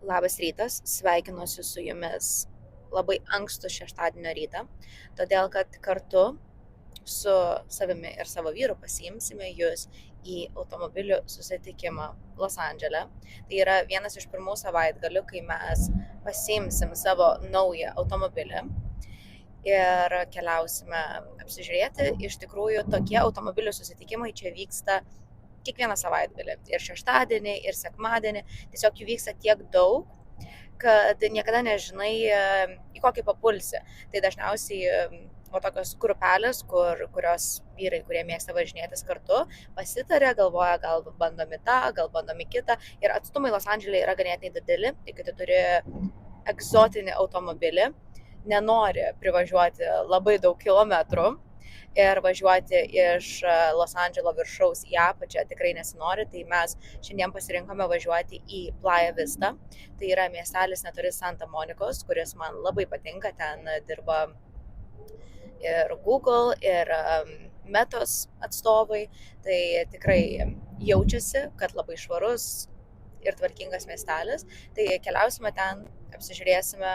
Labas rytas, sveikinuosi su jumis labai ankstų šeštadienio rytą, todėl kad kartu su savimi ir savo vyru pasiimsime jūs į automobilių susitikimą Los Andžele. Tai yra vienas iš pirmų savaitgalių, kai mes pasiimsim savo naują automobilį ir keliausime apsižiūrėti. Iš tikrųjų, tokie automobilių susitikimai čia vyksta kiekvieną savaitgalį. Ir šeštadienį, ir sekmadienį. Tiesiog jų vyksta tiek daug, kad niekada nežinai, į kokį papulsi. Tai dažniausiai tokios grupelės, kurios vyrai, kurie mėgsta važinėtis kartu, pasitarė, galvoja, gal bandomi tą, gal bandomi kitą. Ir atstumai Los Andžele yra ganėtinai dideli, tai kai tu turi egzotinį automobilį, nenori privažiuoti labai daug kilometrų ir važiuoti iš Los Andželo viršaus į apačią tikrai nesinori, tai mes šiandien pasirinkome važiuoti į Playa Vista. Tai yra miestelis netoli Santa Monikos, kuris man labai patinka, ten dirba ir Google, ir Metos atstovai, tai tikrai jaučiasi, kad labai švarus ir tvarkingas miestelis. Tai keliausime ten, apsižiūrėsime,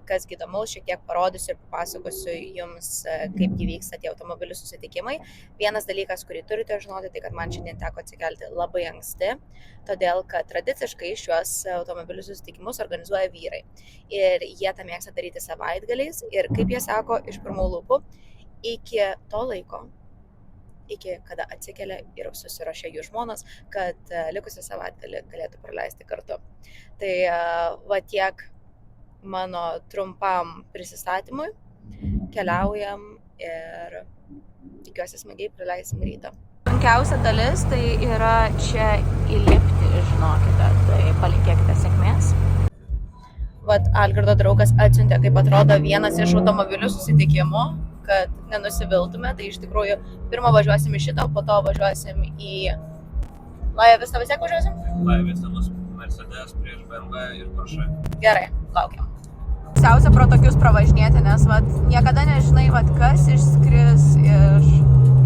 kas įdomaus, šiek tiek parodysiu ir papasakosiu jums, kaip vyksta tie automobilių susitikimai. Vienas dalykas, kurį turite žinoti, tai kad man šiandien teko atsikelti labai anksti, todėl kad tradiciškai šiuos automobilių susitikimus organizuoja vyrai. Ir jie tą mėgsta daryti savaitgaliais ir, kaip jie sako, iš pirmų lūpų, iki to laiko, iki kada atsikelia ir susiruošia jų žmonos, kad likusią savaitgalį galėtų praleisti kartu. Tai va tiek mano trumpam prisistatymui. Keliaujam ir tikiuosi smagiai praleisim rytą. Sunkiausia dalis tai yra čia įlipti, žinokite, tai palinkėkite sėkmės. Vat Algirdo draugas atsiuntė, kaip atrodo vienas iš automobilių susitikimų, kad nenusiviltume. Tai iš tikrųjų pirmą važiuosim į šitą, po to važiuosim į Playa Vista. Vis tiek važiuosim? Playa Vista bus Mercedes prieš BMW ir Porsche. Gerai, laukiam. Siausia pro tokius pravažinėti, nes niekada nežinai, kas išskris iš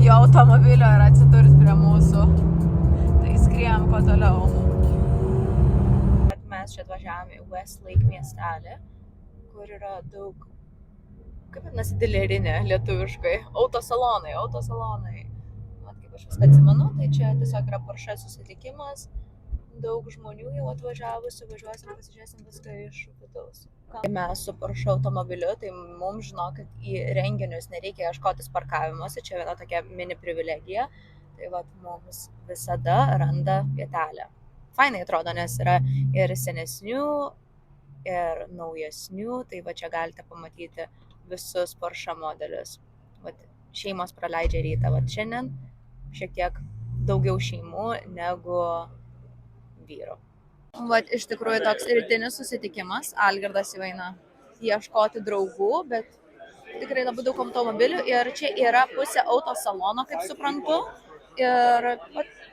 jo automobilio ir atsidurs prie mūsų. Tai skriejam kuo toliau. Mes čia atvažiavome į Westlake miestelį, kur yra daug, kaip vadinasi, dilerinė lietuviškai, autosalonai. Kaip aš viską atsimenu, tai čia tiesiog yra Porsche susitikimas, daug žmonių jau atvažiavusių, važiuosim, pasižiūrėsim viską iš vidaus. Mes su Porsche automobiliu, tai mums, žinokit, į renginius nereikia ieškotis parkavimuose, čia viena tokia mini privilegija, tai mums visada randa vietelę. Fainai atrodo, nes yra ir senesnių, ir naujesnių, tai čia galite pamatyti visus Porsche modelius. Šeimos praleidžia rytą. Šiandien šiek tiek daugiau šeimų negu vyrų. Iš tikrųjų toks rytinis susitikimas. Algirdas jau eina ieškoti draugų, bet tikrai labai daug automobilių. Ir čia yra pusė autosalono, kaip suprantu. Ir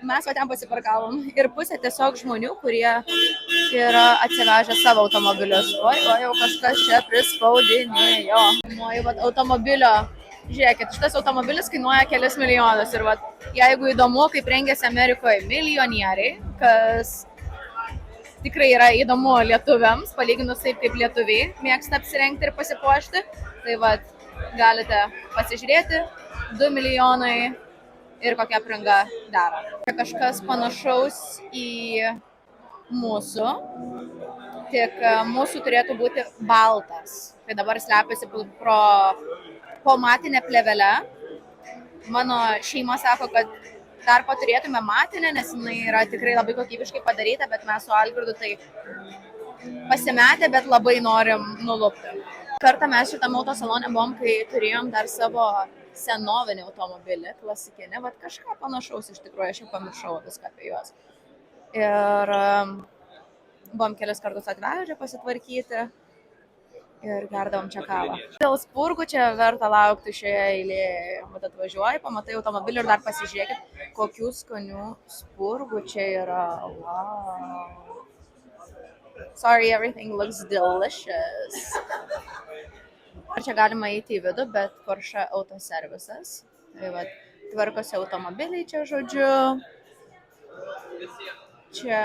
mes ten pasiparkavom. Ir pusė tiesiog žmonių, kurie yra atsivežę savo automobilius. Jau kažkas čia prispaudinėjo. Automobilio. Žiūrėkit, šitas automobilis kainuoja kelis milijonus. Ir jeigu įdomu, kaip rengiasi Amerikoje milijonieriai, kas tikrai yra įdomu lietuviams, palyginus taip, kaip lietuviai mėgsta apsirengti ir pasipuošti, tai galite pasižiūrėti, 2 milijonai ir kokia apranga daro. Kažkas panašaus į mūsų, tik mūsų turėtų būti baltas. Tai dabar slepiasi po matinę plėvelę. Mano šeima sako, kad dar paturėtume matinę, nes jinai yra tikrai labai kokybiškai padaryta, bet mes su Algirdu tai pasimetę, bet labai norim nulupti. Kartą mes šitam autosalone buvom, kai turėjom dar savo senovinį automobilį, klasikinį, kažką panašaus iš tikrųjų, aš jau pamiršau viską apie juos. Ir buvom kelis kartus atvežę pasitvarkyti ir gerdavom čia kavą. Dėl spurgų čia verta laukti šioje eilėje. Atvažiuoji, pamatai automobilį ir dar pasižiūrėkit, kokių skanių spurgų čia yra. Wow. Sorry, everything looks delicious. Ar čia galima eiti į vidų, bet Porsche autoservisas. Tai tvarkosi automobiliai čia, žodžiu. Čia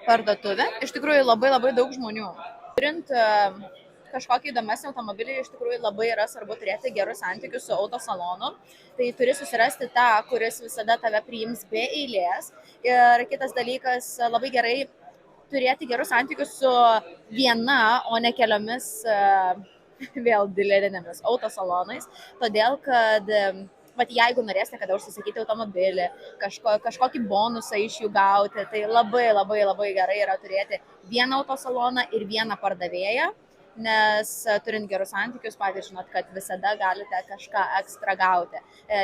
parduotuvė. Iš tikrųjų labai daug žmonių. Turint kažkokį įdomesnį automobilį, iš tikrųjų labai yra svarbu turėti gerus santykius su autosalonu. Tai turi susirasti tą, kuris visada tave priims be eilės. Ir kitas dalykas, labai gerai turėti gerus santykius su viena, o ne keliomis vėl dilerinėmis autosalonais. Todėl, kad jeigu norėsite kada užsisakyti automobilį, kažkokį bonusą iš jų gauti, tai labai gerai yra turėti vieną autosaloną ir vieną pardavėją, nes turint gerus santykius, patys žinot, kad visada galite kažką ekstra gauti.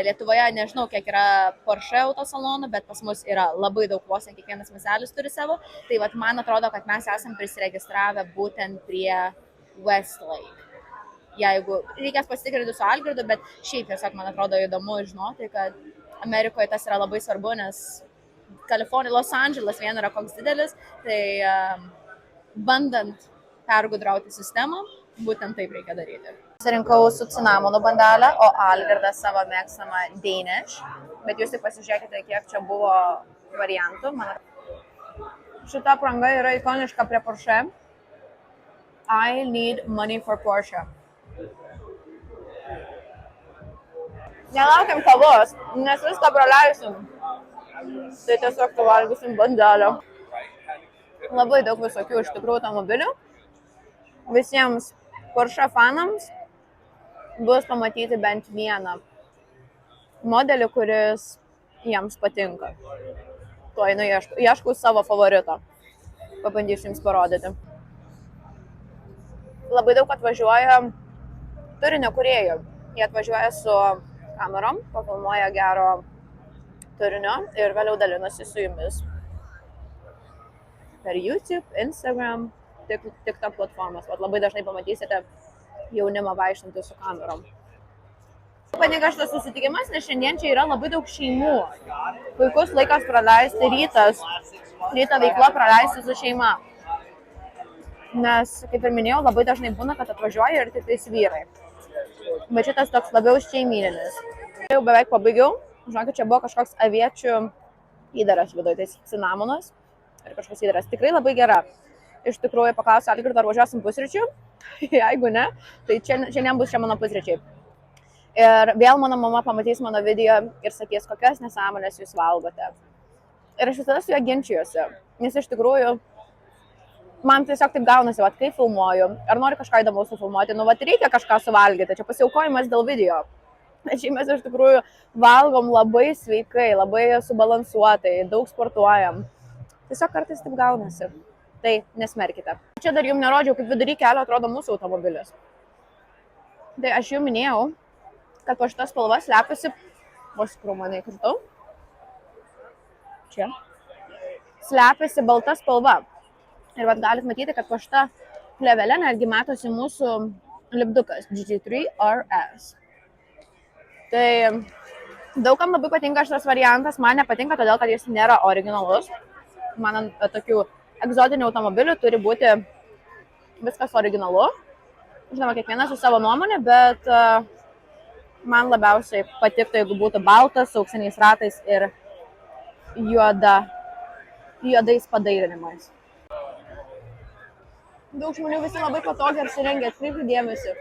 Lietuvoje nežinau, kiek yra Porsche autosalonų, bet pas mus yra labai daug, vos ne kiekvienas miestelis turi savo. Tai man atrodo, kad mes esam prisiregistravę būtent prie Westlake. Jeigu reikės pasitikrinti su Algirdu, bet šiaip tiesiog man atrodo įdomu žinoti, kad Amerikoje tas yra labai svarbu, nes Kalifornija, Los Andželas vien yra koks didelis, tai bandant pergudrauti sistemą, būtent taip reikia daryti. Pasirinkau su cinamonų bandelę, o Algirdas savo mėgstamą Danish, bet jūs tik pasižiūrėkite, kiek čia buvo variantų. Šita apranga yra ikoniška prie Porsche. I need money for Porsche. Nelaukiam kavos, nes viską praleisim. Tai tiesiog pavalgysim bandelę. Labai daug visokių iš tikrųjų automobilių. Visiems Porsche fanams bus pamatyti bent vieną modelį, kuris jiems patinka. Tuo einu ieškau savo favorito. Pabandysiu jums parodyti. Labai daug atvažiuoja turinio kūrėjų. Jie atvažiuoja su kamerom, pafilmuoja gero turinio ir vėliau dalinasi su jumis per YouTube, Instagram, TikTok platformas. Labai dažnai pamatysite jaunimą vaikštantį su kamerom. Patinka šitas susitikimas, nes šiandien čia yra labai daug šeimų. Puikus laikas praleisti ryto veikla praleisti su šeima. Nes, kaip ir minėjau, labai dažnai būna, kad atvažiuoja ir tik tais vyrai. Bet šitas toks labiau šeimyninis. Jau beveik pabaigiau. Žinokit, čia buvo kažkoks aviečių įdaras viduje, tai cinamonas ir kažkoks įdaras. Tikrai labai gera. Iš tikrųjų, paklausiu Algirdo, ar važiuosim pusryčių. Jeigu ne, tai šiandien bus čia mano pusryčiai. Ir vėl mano mama pamatys mano video ir sakys, kokias nesąmonės jūs valgote. Ir aš visada su juo ginčijuosi, nes iš tikrųjų man tiesiog taip gaunasi, kai filmuoju, ar noriu kažką įdomaus sufilmuoti, reikia kažką suvalgyti, čia pasiaukojimas dėl video. Šiaip mes iš tikrųjų valgom labai sveikai, labai subalansuotai, daug sportuojam. Tiesiog kartais taip gaunasi. Tai nesmerkite. Čia dar jums nerodžiau, kaip vidury kelio atrodo mūsų automobilis. Tai aš jau minėjau, kad po šitas spalva slepiasi, vos krūmanai kritau. Čia. Slepiasi balta spalva. Ir galit matyti, kad po šitą plėvelę netgi matosi mūsų lipdukas GT3 RS. Tai daugam labai patinka šitas variantas, man nepatinka, todėl kad jis nėra originalus. Man ant tokių egzotinių automobilių turi būti viskas originalu. Žinoma, kiekvienas su savo nuomonė, bet man labiausiai patiktų, jeigu būtų baltas, su auksiniais ratais ir juodais padairinimais. Daug žmonių visi labai patogiai apsirengę, atkreipkite dėmesį.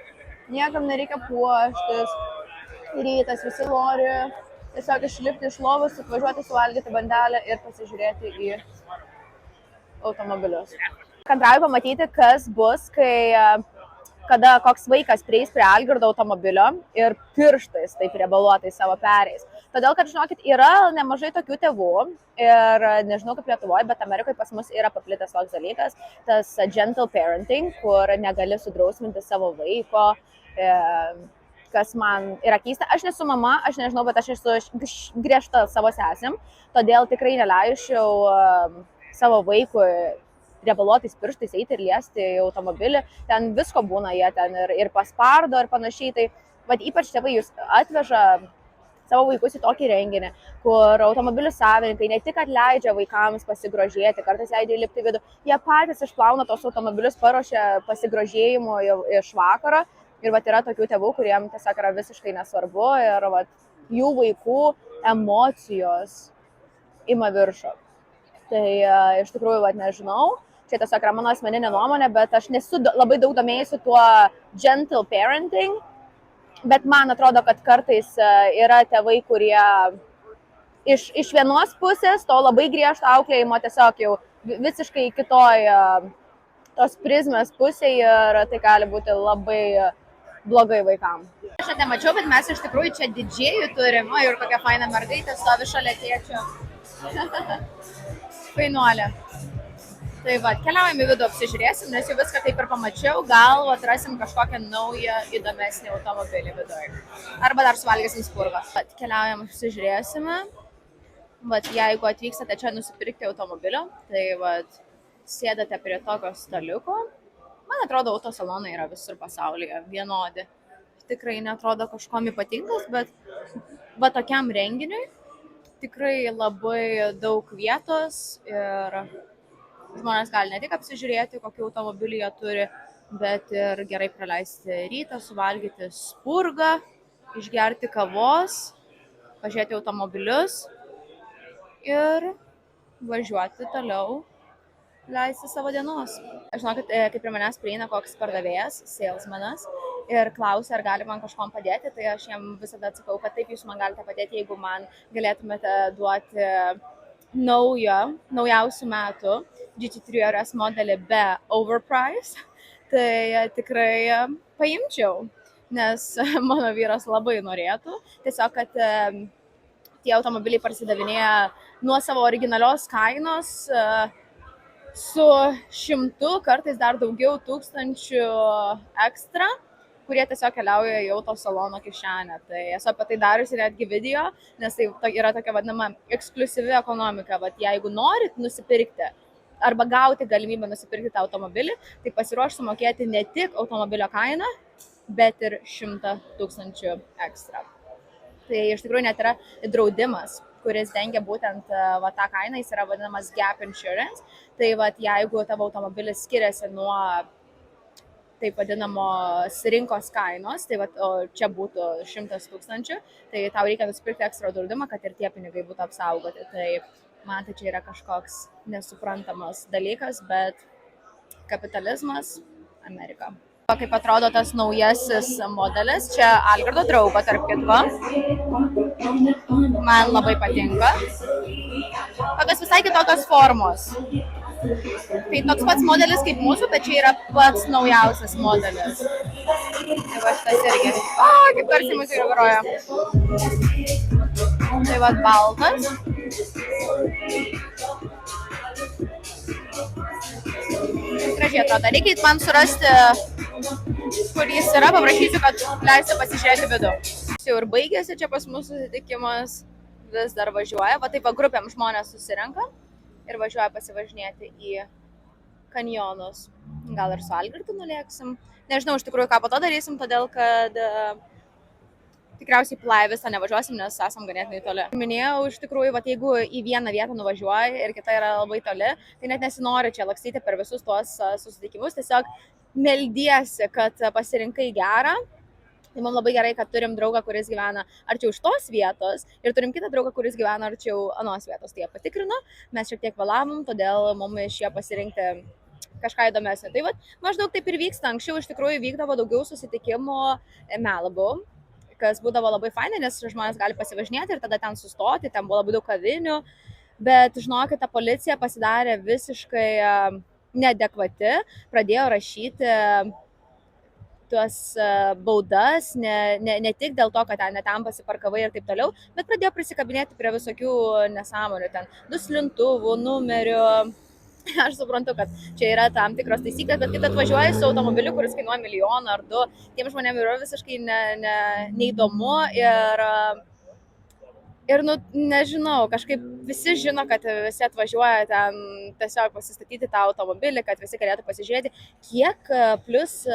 Niekam nereikia puoštis. Rytas visi nori tiesiog išlipti iš lovos, atvažiuoti suvalgyti bandelę ir pasižiūrėti į automobilius. Kantrauju pamatyti, kas bus, kada koks vaikas prieis prie Algirdo automobilio ir pirštais taip riebaluotai savo pereis. Todėl, kad, žinokit, yra nemažai tokių tėvų ir nežinau kaip Lietuvoje, bet Amerikoje pas mus yra paplitęs toks dalykas, tas gentle parenting, kur negali sudrausminti savo vaiko, kas man yra keista. Aš nesu mama, aš nežinau, bet aš esu griežta savo sesėm, todėl tikrai neleisčiau savo vaikui riebaluotais pirštais eiti ir liesti į automobilį. Ten visko būna, jie ten ir paspardo ir panašiai. Tai ypač tėvai jūs atveža savo vaikus į tokį renginį, kur automobilių savininkai ne tik leidžia vaikams pasigrožėti, kartais leidžia įlipti į vidų, jie patys išplauna tos automobilius, paruošia pasigrožėjimo iš vakaro. Ir yra tokių tėvų, kuriems tiesiog yra visiškai nesvarbu ir jų vaikų emocijos ima viršų. Tai iš tikrųjų, nežinau, čia tiesiog yra mano asmeninė nuomonė, bet aš nesu labai daug domėjusi tuo gentle parenting, bet man atrodo, kad kartais yra tėvai, kurie iš vienos pusės to labai griežto auklėjimo tiesiog jau visiškai kitoj tos prizmės pusėje ir tai gali būti labai blogai vaikams. Aš nemačiau, bet mes iš tikrųjų čia didžėjų turim, ir kokia faina mergaitė stovi šalia tėčio. Fainuolė. Tai keliaujam į vidų, apsižiūrėsim, nes jau viską taip ir pamačiau, gal atrasim kažkokią naują, įdomesnį automobilį viduje. Arba dar suvalgysim spurgą. Keliaujam, apsižiūrėsime. Jeigu atvykstate čia nusipirkti automobilio, tai sėdate prie tokio staliuko. Man atrodo, autosalonai yra visur pasaulyje vienodi. Tikrai netrodo kažkom ypatingas, bet tokiam renginiui tikrai labai daug vietos ir žmonės gali ne tik apsižiūrėti, kokį automobilį jie turi, bet ir gerai praleisti rytą, suvalgyti spurgą, išgerti kavos, pažiūrėti automobilius ir važiuoti toliau, leisti savo dienos. Aš žinau, kad kaip prie manęs prieina koks pardavėjas, salesmanas, ir klausia, ar gali man kažkom padėti, tai aš jam visada atsakau, kad taip, jūs man galite padėti, jeigu man galėtumėte duoti naujausių metų GT3 RS modelį be overprice, tai tikrai paimčiau, nes mano vyras labai norėtų. Tiesiog, kad tie automobiliai parsidavinėja nuo savo originalios kainos su 100, kartais dar daugiau tūkstančių ekstra, kurie tiesiog keliauja į autosalono kišenę. Tai esu apie tai dariusi netgi video, nes tai yra tokia vadinama ekskliuzyvi ekonomika. Jeigu norit nusipirkti arba gauti galimybę nusipirkti tą automobilį, tai pasiruoš sumokėti ne tik automobilio kainą, bet ir 100 000 ekstra. Tai iš tikrųjų net yra draudimas, kuris dengia būtent tą kainą, jis yra vadinamas gap insurance. Tai jeigu tavo automobilis skiriasi nuo taip vadinamos rinkos kainos, tai čia būtų 100 000, tai tau reikia nusipirkti ekstra draudimą, kad ir tie pinigai būtų apsaugoti. Tai man tai čia yra kažkoks nesuprantamas dalykas, bet kapitalizmas, Amerika. Kaip atrodo tas naujasis modelis, čia Algirdo draugo, tarp kitko. Man labai patinka. Tokios visai kitokios formos. Tai toks pats modelis kaip mūsų, bet čia yra pats naujausias modelis. Tai šitas irgi. Kaip garsiai muzika groja. Tai baltas. Gražiai atrodo. Reikia man surasti, kur jis yra, paprašysiu, kad leisiu pasižiūrėti vidų. Jau ir baigėsi čia pas mūsų susitikimas, vis dar važiuoja. Taip grupėm žmonės susirenka ir važiuoja pasivažinėti į kanjonus. Gal ir su Algirdu nulėksim. Nežinau iš tikrųjų, ką po to darysim, todėl kad tikriausiai Playa Vista nevažiuosim, nes esam ganėtinai toli. Minėjau, iš tikrųjų, jeigu į vieną vietą nuvažiuoji ir kita yra labai toli, tai net nesinori čia lakstyti per visus tuos susitikimus, tiesiog meldiesi, kad pasirinkai gerą. Tai mums labai gerai, kad turim draugą, kuris gyvena arčiau šitos vietos ir turim kitą draugą, kuris gyvena arčiau anos vietos. Tai jie patikrino, mes šiek tiek vėlavom, todėl mums iš jie pasirinkti kažką įdomesnio. Tai maždaug taip ir vyksta. Anksčiau iš tikrųjų vykdavo daugiau susitikimų Malibu, kas būdavo labai faina, nes žmonės gali pasivažinėti ir tada ten sustoti, ten buvo labai daug kavinių, bet žinokit, ta policija pasidarė visiškai neadekvati, pradėjo rašyti tuos baudas, ne tik dėl to, kad ne tam pasiparkavai ir taip toliau, bet pradėjo prisikabinėti prie visokių nesąmonių, ten duslintuvų, numerių. Aš suprantu, kad čia yra tam tikros taisyklės, bet kai atvažiuoji su automobiliu, kuris kainuoja 1 milijoną ar 2, tiem žmonėms yra visiškai neįdomu ir nežinau, kažkaip visi žino, kad visi atvažiuoja ten tiesiog pasistatyti tą automobilį, kad visi galėtų pasižiūrėti, kiek plus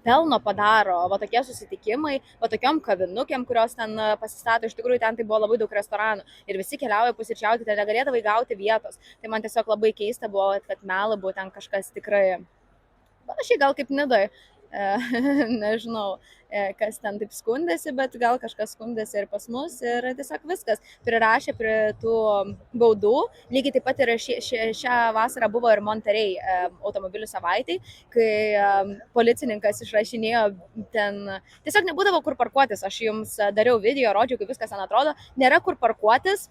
pelno padaro tokie susitikimai, tokiom kavinukėm, kurios ten pasistato, iš tikrųjų ten tai buvo labai daug restoranų ir visi keliauja pusryčiauti, ten negalėdavai gauti vietos. Tai man tiesiog labai keista buvo, kad Malibu ten kažkas tikrai panašiai gal kaip Nidoj. nežinau, kas ten taip skundėsi, bet gal kažkas skundėsi ir pas mus ir tiesiog viskas. Prirašė prie tų baudų. Lygiai taip pat ir šią vasarą buvo ir Monterey automobilių savaitai, kai policininkas išrašinėjo ten, tiesiog nebūdavo kur parkuotis. Aš jums dariau video, rodžiau, kaip viskas ten atrodo, nėra kur parkuotis.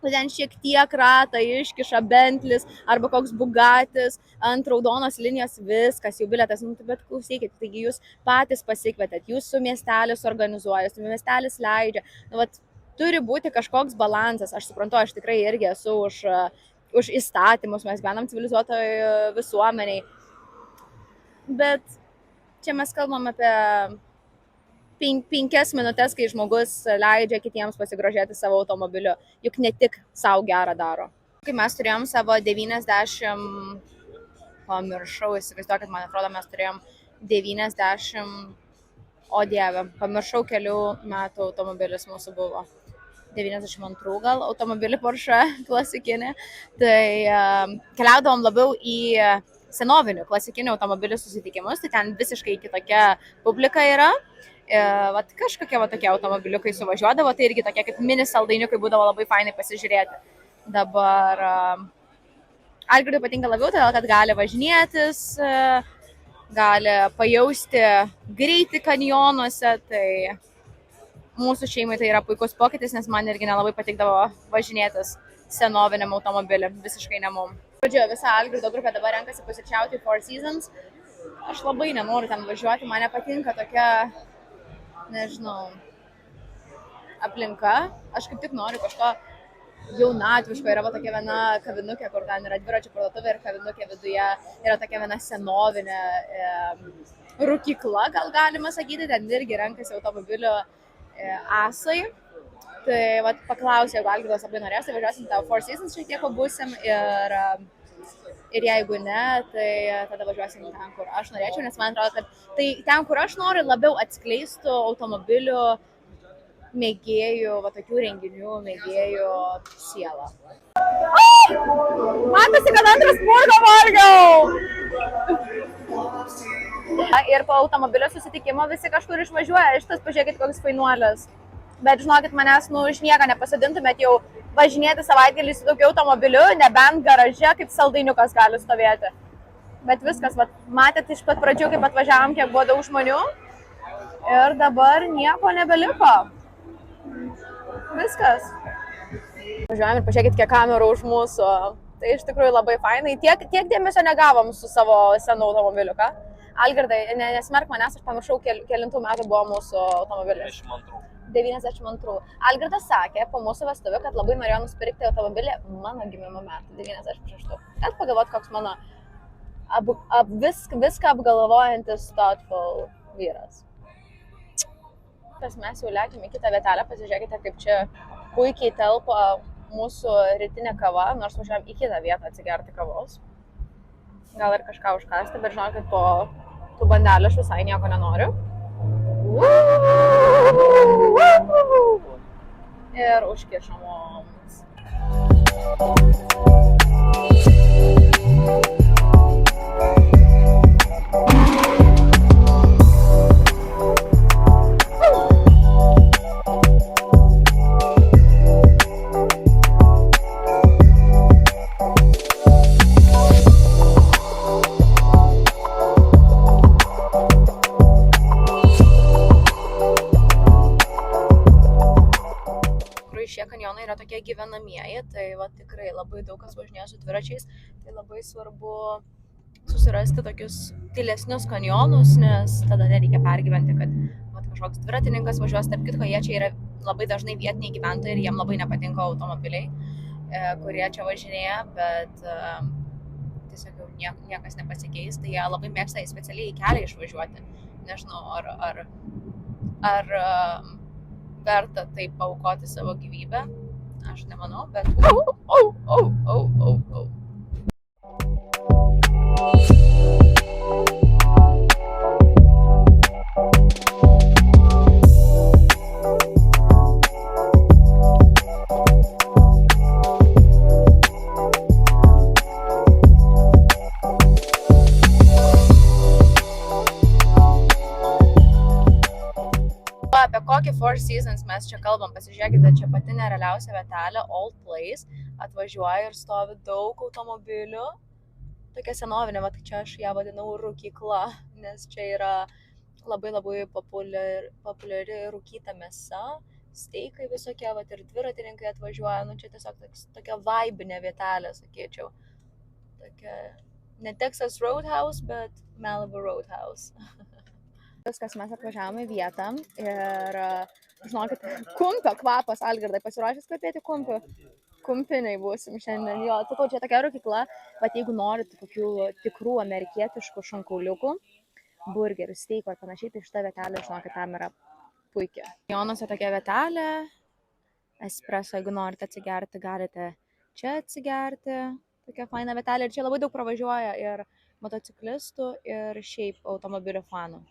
Ten šiek tiek ratą iškiša Bentlis arba koks Bugatis, ant raudonos linijos viskas, jau bilietas, bet klausykit, taigi jūs patys pasikvietėt, jūsų miestelis organizuoja, jūsų miestelis leidžia, turi būti kažkoks balansas, aš suprantu, aš tikrai irgi esu už įstatymus, mes gyvenam civilizuotoje visuomeniai, bet čia mes kalbam apie 5 minutės, kai žmogus leidžia kitiems pasigrožėti savo automobiliu, juk ne tik savo gerą daro. Kai mes turėjom savo 90, pamiršau, įsivaizduokit, man atrodo, mes turėjom 90, o dieve, pamiršau kelių metų automobilis mūsų buvo. 92 gal automobilį Porsche klasikinį, tai keliaudavom labiau į senovinių klasikinių automobilių susitikimus, tai ten visiškai kitokia publika yra. Kažkokie tokie automobiliukai suvažiuodavo, tai irgi tokie kaip mini saldainiukai būdavo labai fainai pasižiūrėti. Dabar Algirdui patinka labiau, todėl kad gali važinėtis, gali pajausti greitį kanjonuose, tai mūsų šeimai tai yra puikus pokytis, nes man irgi nelabai patikdavo važinėtis senoviniam automobiliu, visiškai ne mum. Pradžioje visa Algirdo grupė dabar renkasi pusryčiauti Four Seasons. Aš labai nenoriu ten važiuoti, man nepatinka tokia, nežinau, aplinka. Aš kaip tik noriu kažko jaunatviško. Yra tokia viena kavinukė, kur ten yra dviračių parduotuvė ir kavinukė viduje yra tokia viena senovinė rūkykla, gal galima sakyti, ten irgi renkasi automobilių asai. Tai paklausė, jeigu Algirdas labai norės, tai važiuosim tą Four Seasons šiek tiek pabusim ir jeigu ne, tai tada važiuosim ten, kur aš norėčiau, nes man atrodo, kad tai ten, kur aš noriu, labiau atskleistų automobilių mėgėjų, tokių renginių mėgėjų sielą. Matosi, kad antras spurtą valgiau! Ir po automobilio susitikimo visi kažkur išvažiuoja, šitas pažiūrėkit, koks fainuolis. Bet žinokit, manęs už nieką nepasadintumėt jau važinėti savaitgalį su daugiau automobiliu, nebent garaže, kaip saldainiukas gali stovėti. Bet viskas, matėt iš pat pradžių, kaip atvažiavom, kiek buvo daug žmonių. Ir dabar nieko nebeliko. Viskas. Važiuojam ir pažiūrėkit, kiek kamerų už mūsų. Tai iš tikrųjų labai fainai. Tiek dėmesio negavom su savo senu automobiliu, ką? Algirdai, nesmerk manęs, aš pamiršau, kelintų metų buvo mūsų automobilis. 92. Algirdas sakė po mūsų vestuvių, kad labai norėjo nusipirkti automobilį mano gimimo metų, 96. Kad pagalvot, koks mano viską apgalvojantis thoughtful vyras. Mes jau lekiam į kitą vietelę, pasižiūrėkite, kaip čia puikiai telpa mūsų rytinė kava, nors važiuojam į kitą vietą atsigerti kavos. Gal ir kažką užkasti, bet žinau, kad po tų bandelių aš visai nieko nenoriu. Ir užkišam mums. Yra tokie gyvenamieji, tai tikrai labai daug kas važinėja su dviračiais, tai labai svarbu susirasti tokius tylesnius kanjonus, nes tada nereikia pergyventi, kad kažkoks dviratininkas važiuos. Tarp kitko, jie čia yra labai dažnai vietiniai gyventojai ir jiem labai nepatinka automobiliai, kurie čia važinėja, bet tiesiog jau niekas nepasikeis, tai jie labai mėgsta į specialiai į kelią išvažiuoti. Nežinau, ar verta taip paaukoti savo gyvybę. Aš nemanau, bet... kokį Four Seasons mes čia kalbam, pasižiūrėkite, čia pati nerealiausia vietelė, Old Place, atvažiuoja ir stovi daug automobilių, tokia senovinė, va, čia aš ją vadinau rūkykla, nes čia yra labai populiari rūkyta mėsa, steikai visokie, va, ir dviratininkai atvažiuoja, nu čia tiesiog tokia vaibinė vietelė, sakyčiau, tokia, ne Texas Roadhouse, bet Malibu Roadhouse. Viskas, mes atvažiavome į vietą ir, žinokit, kumpio kvapas, Algirdai, pasiruošęs kvepėti kumpiu? Kumpiniai būsim šiandien, jo, sakau, čia tokia rūkykla, bet jeigu norit tokių tikrų amerikietiškų šonkauliukų, burgerių, steiko ir panašiai, tai šitą vietelę, žinokit, tam yra puikia. Jonuose tokia vietelė, espresso, jeigu norite atsigerti, galite čia atsigerti, tokia faina vietelė ir čia labai daug pravažiuoja ir motociklistų ir šiaip automobilių fanų.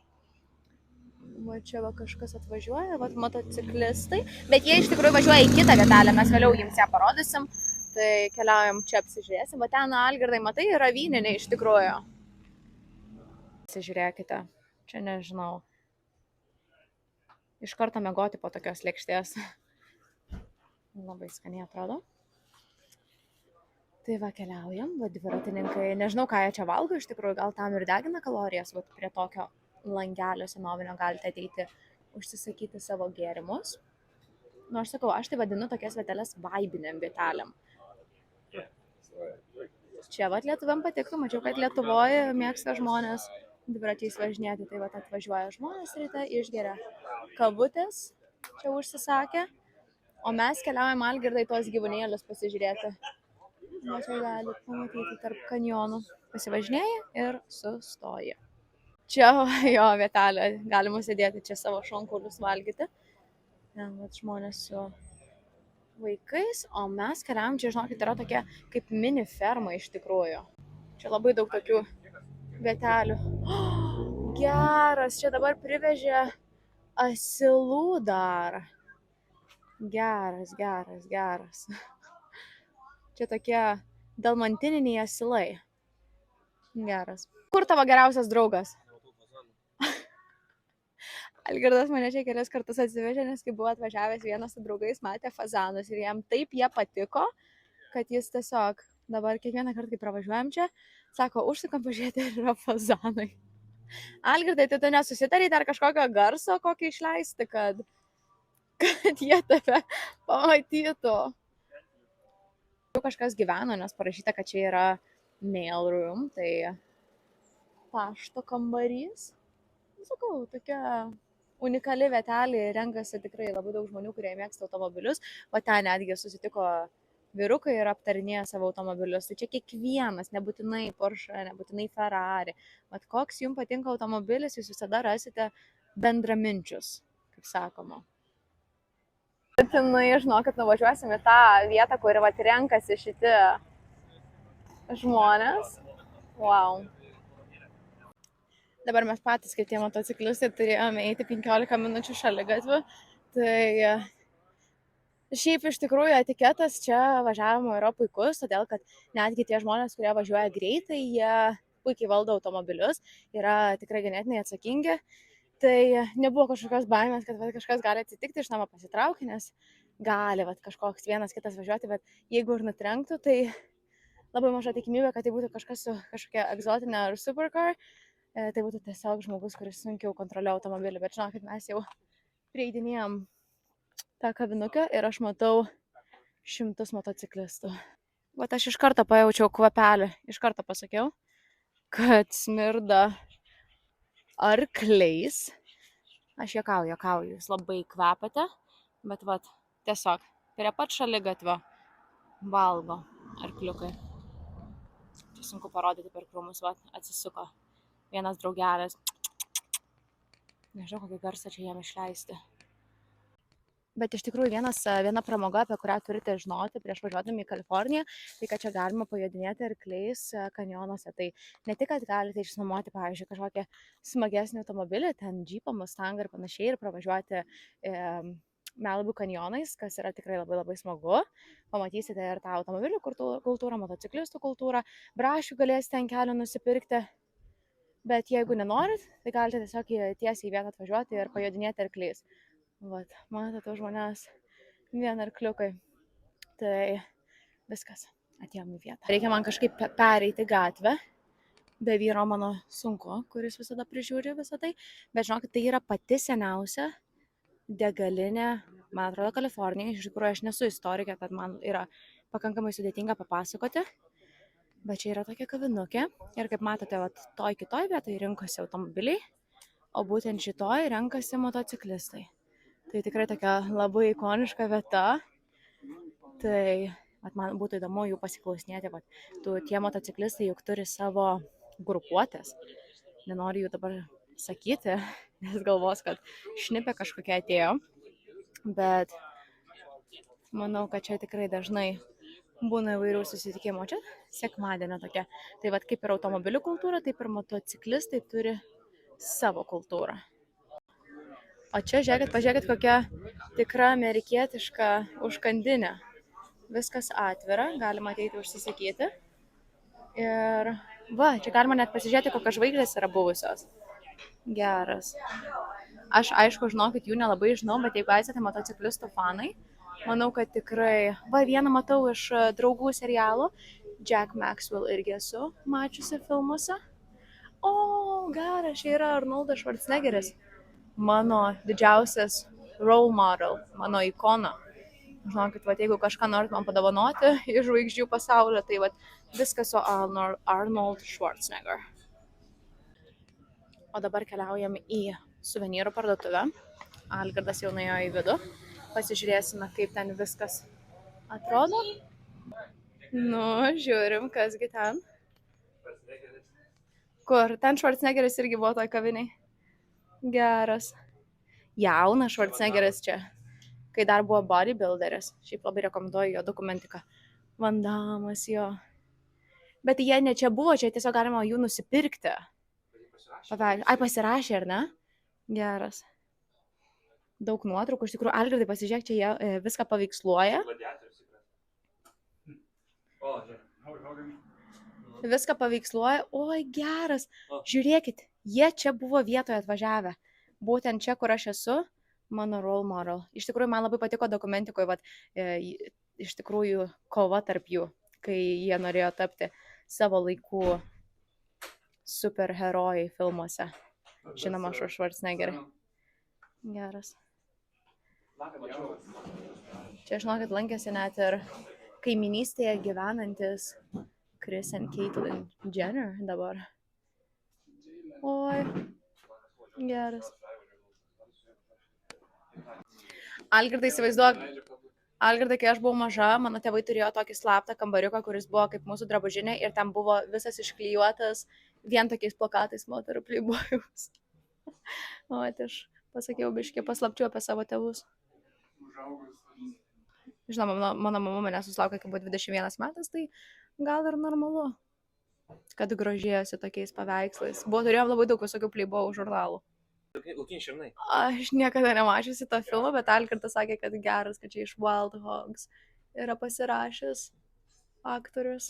Va čia va kažkas atvažiuoja, va motociklistai, bet jie iš tikrųjų važiuoja į kitą vietelę, mes vėliau jums ją parodysim, tai keliaujam čia apsižiūrėsim, va ten, Algirdai, matai, yra vyniniai iš tikrųjų. Pasižiūrėkite, čia nežinau, iš karto miegoti po tokios lėkštės, labai skaniai atrodo. Tai va keliaujam, va dviratininkai, nežinau ką jie čia valgo, iš tikrųjų gal tam ir degina kalorijas, va prie tokio langelio senovinio galite ateiti užsisakyti savo gėrimus. Nu, aš sakau, aš tai vadinu tokias vietelės vaibinėm vietelėm. Čia vat lietuviam patiktų, mačiau, kad Lietuvoje mėgsta žmonės dviračiais važinėti, tai vat atvažiuoja žmonės ryte, išgeria kavutės, čia užsisakė, o mes keliaujam, Algirdai, tuos gyvūnėlius pasižiūrėti. Va čia galite pamatyti tarp kanjonų, pasivažinėja ir sustoja. Čia jo vietelė, galima sėdėti čia savo šonkaulius valgyti. Ten vat žmonės su vaikais, o mes keliaujam, čia žinokit, yra tokia kaip mini ferma iš tikrųjų. Čia labai daug tokių vietelių. Oh, geras, čia dabar privežė asilų dar. Geras. Čia tokie dalmantininiai asilai. Geras. Kur tavo geriausias draugas? Algirdas mane čia kelias kartus atsivežė, nes kai buvo atvažiavęs vienas su draugais, matė fazanus ir jam taip jie patiko, kad jis tiesiog dabar kiekvieną kartą, kai pravažiuojam čia, sako, užsukam pažiūrėti, ar yra fazanai. Algirdai, tai tu nesusitariai dar kažkokio garso, kokį išleisti, kad jie tave pamatytų. Kažkas gyveno, nes parašyta, kad čia yra mail room, tai pašto kambarys. Sakau, tokia unikali vietelė, renkasi tikrai labai daug žmonių, kurie mėgsta automobilius, o ten netgi susitiko vyrukai ir aptarinėja savo automobilius. Tai čia kiekvienas, nebūtinai Porsche, nebūtinai Ferrari. Vat koks jums patinka automobilis, jūs visada rasite bendraminčius, kaip sakoma. Būtinai, žinokit, nuvažiuosim į tą vietą, kur vat renkasi šitie žmonės. Wow. Dabar mes patys, kaip tie motociklistai, turėjome eiti 15 minučių šaligatviu. Tai šiaip iš tikrųjų etiketas čia važiavimo yra puikus, todėl kad netgi tie žmonės, kurie važiuoja greitai, jie puikiai valdo automobilius, yra tikrai ganėtinai atsakingi. Tai nebuvo kažkokios baimės, kad kažkas gali atsitikti, iš namo pasitraukti, nes gali kažkoks vienas kitas važiuoti, bet jeigu ir nutrenktų, tai labai maža tikimybė, kad tai būtų kažkas su kažkokia egzotinė ar supercar. Tai būtų tiesiog žmogus, kuris sunkiau kontroliuoja automobilį, bet žinokit, mes jau prieidinėjom tą kavinukę ir aš matau 100 motociklistų. Bet aš iš karto pajaučiau kvapelį, iš karto pasakiau, kad smirda arkliais. Aš juokauju, jūs labai kvepate, bet tiesiog prie pat šaligatvio valgo arkliukai. Čia sunku parodyti per krūmus, atsisuko. Vienas draugelis. Nežinau, kokį garsą čia jam išleisti. Bet iš tikrųjų viena pramoga, apie kurią turite žinoti prieš važiuodami į Kaliforniją, tai kad čia galima pajodinėti arkliais kanjonuose. Tai ne tik, kad galite išsinuomoti, pavyzdžiui, kažkokią smagesnį automobilį, ten Jeepą, Mustangą ir panašiai, ir pravažiuoti Malibu kanjonais, kas yra tikrai labai labai smagu. Pamatysite ir tą automobilių kultūrą, motociklistų kultūrą, brašių galėsite ant kelio nusipirkti. Bet jeigu nenorit, tai galite tiesiog tiesiai į vietą atvažiuoti ir pajodinėti arkliais. Vat, matote už manęs vien arkliukai. Tai viskas, atėjom į vietą. Reikia man kažkaip pereiti gatvę. Be vyro mano sunku, kuris visada prižiūri visą tai. Bet žinokit, tai yra pati seniausia degalinė, man atrodo, Kalifornijoje. Iš tikrųjų, aš nesu istorikė, tad man yra pakankamai sudėtinga papasakoti. Bet čia yra tokia kavinukė. Ir kaip matote, vat, toj kitoj vietoj rinkosi automobiliai, o būtent šitoj renkasi motociklistai. Tai tikrai tokia labai ikoniška vieta. Tai vat, man būtų įdomu jų pasiklausinėti. Vat, tie motociklistai juk turi savo grupuotės. Nenoriu jų dabar sakyti, nes galvos, kad šnipė kažkokia atėjo. Bet manau, kad čia tikrai dažnai būna įvairių susitikimų. Čia sekmadienio tokia. Tai vat, kaip ir automobilių kultūra, taip ir motociklistai turi savo kultūrą. O čia, žiūrėkit, pažiūrėkit, kokia tikra amerikietiška užkandinė. Viskas atvira, galima ateiti užsisakyti. Ir va, čia galima net pasižiūrėti, kokios žvaigždės yra buvusios. Geras. Aš, aišku, žinokit, jų nelabai žinau, bet jeigu esate motociklistų fanai, manau, kad tikrai... Va, vieną matau iš Draugų serialo. Jack Maxwell irgi esu mačiusi filmuose. O, geras, čia yra Arnoldas Schwarzeneggeris. Mano didžiausias role model, mano ikona. Žinokit, vat, jeigu kažką norit man padovanoti iš žvaigždžių pasaulio, tai vat, viskas su Arnold Schwarzenegger. O dabar keliaujam į suvenyrų parduotuvę. Algirdas jau nuėjo į vidų. Pasižiūrėsime, kaip ten viskas atrodo. Nu, žiūrim, kasgi ten. Kur? Ten Schwarzeneggeris irgi buvo toj kaviniai. Geras. Jaunas Schwarzeneggeris čia. Kai dar buvo bodybuilderis. Šiaip labai rekomenduoju jo dokumentiką. Van Dammas jo. Bet jie ne čia buvo, čia tiesiog galima jų nusipirkti. Ai, pasirašė, ar ne? Geras. Daug nuotraukų, iš tikrųjų, Algirdai, pasižiūrėk, čia jie viską paveiksluoja. Viską paveiksluoja. Oi, geras. Žiūrėkit, jie čia buvo vietoje atvažiavę. Būtent čia, kur aš esu. Mano role model. Iš tikrųjų, man labai patiko dokumentikoje, vat, iš tikrųjų, kova tarp jų, kai jie norėjo tapti savo laikų superherojai filmuose. Žinoma, Schwarzeneggerį. Geras. Čia, žinokit, lankėsi net ir kaiminystėje gyvenantis Kris and Caitlyn Jenner dabar. Oi, geras. Algirdai, įsivaizduok, Algirdai, kai aš buvau maža, mano tėvai turėjo tokį slaptą kambariuką, kuris buvo kaip mūsų drabužinė ir ten buvo visas išklijuotas vien tokiais plakatais moterų playboyus. O, tai aš pasakiau biškį paslapčių apie savo tėvus. Žinoma, mano mama mane susilaukė, kai buvo 21 metas, tai gal ir normalu, kad grožėjosi tokiais paveikslais. Turėjom labai daug visokių playboyų žurnalų. Laukiniai šernai. Aš niekada nemačiusi to filmo, bet Algirdas sakė, kad geras, kad čia iš Wild Hogs yra pasirašęs aktorius.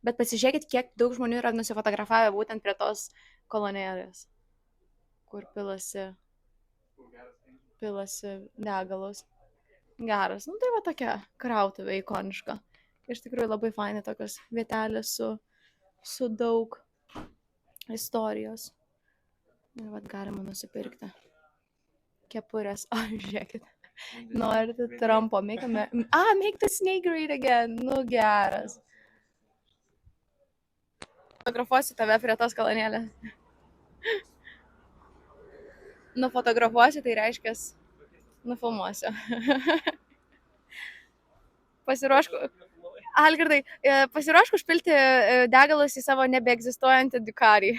Bet pasižiūrėkit, kiek daug žmonių yra nusifotografavę būtent prie tos kolonėlės, kur pilasi degalus. Geras, nu tai va tokia krautuvė ikoniška. Iš tikrųjų labai fainai tokios vietelės su daug istorijos. Ir vat galima nusipirkti kepurės. O, žiūrėkit. Norite Trumpo. Make the snake great again. Nu, geras. Fotografuosiu tave prie tos kolonėlės. Nufotografuosiu, tai reiškia, nufilmuosiu. Pasiruošku. Algirdai, pasiruošku užpilti degalus į savo nebeegzistuojantį Ducati.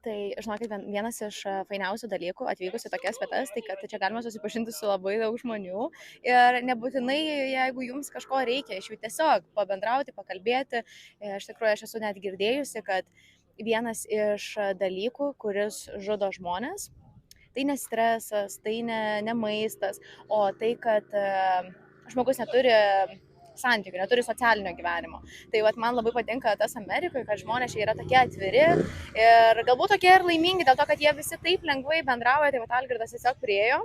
Tai, žinokit, vienas iš fainiausių dalykų atvykus į tokias vietas, tai kad čia galima susipažinti su labai daug žmonių ir nebūtinai, jeigu jums kažko reikia, iš jų tiesiog pabendrauti, pakalbėti. Iš tikrųjų, aš esu net girdėjusi, kad vienas iš dalykų, kuris žudo žmonės, tai ne stresas, tai ne maistas, o tai, kad žmogus neturi santykių, neturi socialinio gyvenimo. Tai vat, man labai patinka tas Amerikoje, kad žmonės čia yra tokie atviri ir galbūt tokie ir laimingi dėl to, kad jie visi taip lengvai bendrauja. Tai vat Algirdas tiesiog priėjo,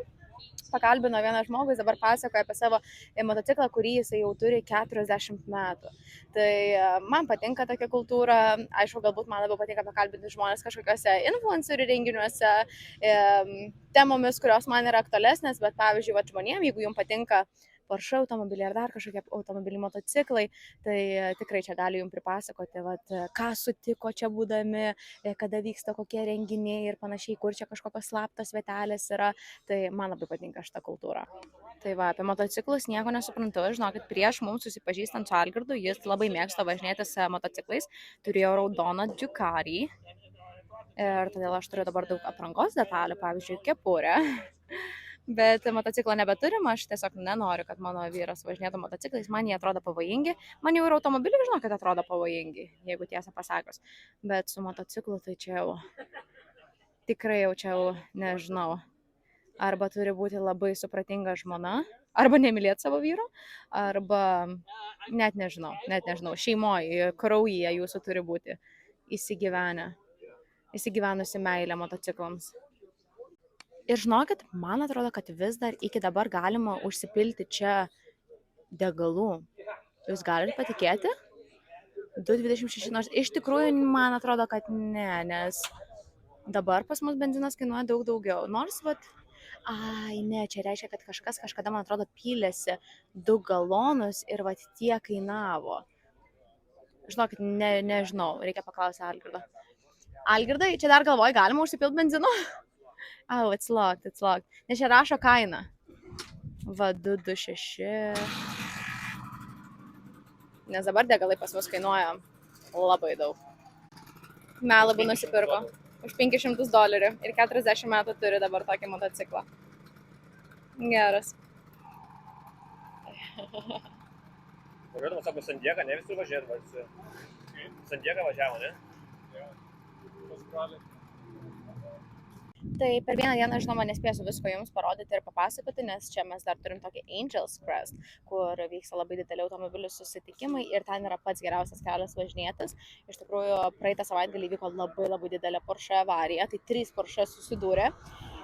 pakalbino vieną žmogų, jis dabar pasakoja apie savo motociklą, kurį jisai jau turi 40 metų. Tai man patinka tokia kultūra, aišku, galbūt man labiau patinka pakalbinti žmonės kažkokiuose influencerių renginiuose, temomis, kurios man yra aktualesnės, bet pavyzdžiui, vat, žmonėm, jeigu jums patinka Porsche automobiliai ar dar kažkokie automobiliai, motociklai, tai tikrai čia gali jums pripasakoti, vat, ką sutiko čia būdami, kada vyksta kokie renginiai ir panašiai, kur čia kažkokios slaptos vietelės yra. Tai man labai patinka šitą kultūrą. Tai va, apie motociklus nieko nesuprantu. Žinokit, prieš mums susipažįstant su Algirdu, jis labai mėgsta važinėtis motociklais, turėjo raudoną Ducati ir todėl aš turiu dabar daug aprangos detalių, pavyzdžiui, kepurę. Bet motociklo nebeturim, aš tiesiog nenoriu, kad mano vyras važinėtų motociklais, man jie atrodo pavojingi, man jau ir automobiliai, žinau, kad atrodo pavojingi, jeigu tiesą pasakius, bet su motociklu tai čia jau tikrai jau nežinau, arba turi būti labai supratinga žmona, arba nemylėti savo vyro, arba net nežinau, šeimoje, kraujyje jūsų turi būti įsigyvenusi meilė motociklams. Ir žinokit, man atrodo, kad vis dar iki dabar galima užsipilti čia degalų. Jūs galite patikėti? 2,26, nors iš tikrųjų man atrodo, kad ne, nes dabar pas mus benzinas kainuoja daug daugiau. Nors, čia reiškia, kad kažkas kažkada, man atrodo, pylėsi 2 galonus ir tiek kainavo. Žinokit, nežinau, reikia paklausyti Algirdo. Algirdai, čia dar galvoju, galima užsipilti benzino? It's locked. Nes čia rašo kainą. 2,26. Nes dabar degalai pas mus kainuoja labai daug. Malibu nusipirko už $500 ir 40 metų turi dabar tokį motociklą. Geras. Važiuodamas sako San Diegą, ne visur važiuoja. San Diegą važiavo, ne? Tai per vieną dieną, žinoma, nespėsiu visko jums parodyti ir papasakoti, nes čia mes dar turim tokį Angels Crest, kur vyksta labai dideli automobilių susitikimai ir ten yra pats geriausias kelias važinėtis. Iš tikrųjų, praeitą savaitgalį vyko labai didelė Porsche avarija, tai 3 Porsche susidūrė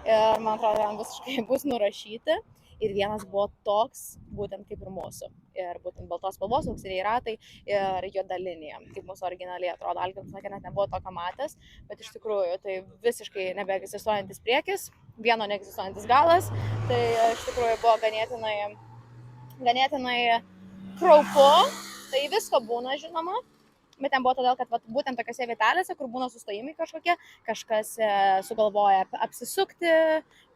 ir man atrodo, ten visiškai bus nurašyti. Ir vienas buvo toks, būtent kaip ir mūsų. Ir būtent baltos spalvos, auksiniai ratai ir juoda linija. Kaip mūsų originaliai atrodo, Algirdas sakė, net nebuvo tokio matęs, bet iš tikrųjų tai visiškai nebeegzistuojantis priekis, vieno neegzistuojantis galas. Tai iš tikrųjų buvo ganėtinai kraupu. Tai visko būna, žinoma. Bet ten buvo todėl, kad būtent tokiose vietelėse, kur būna sustojimai kažkokie, kažkas sugalvoja apsisukti,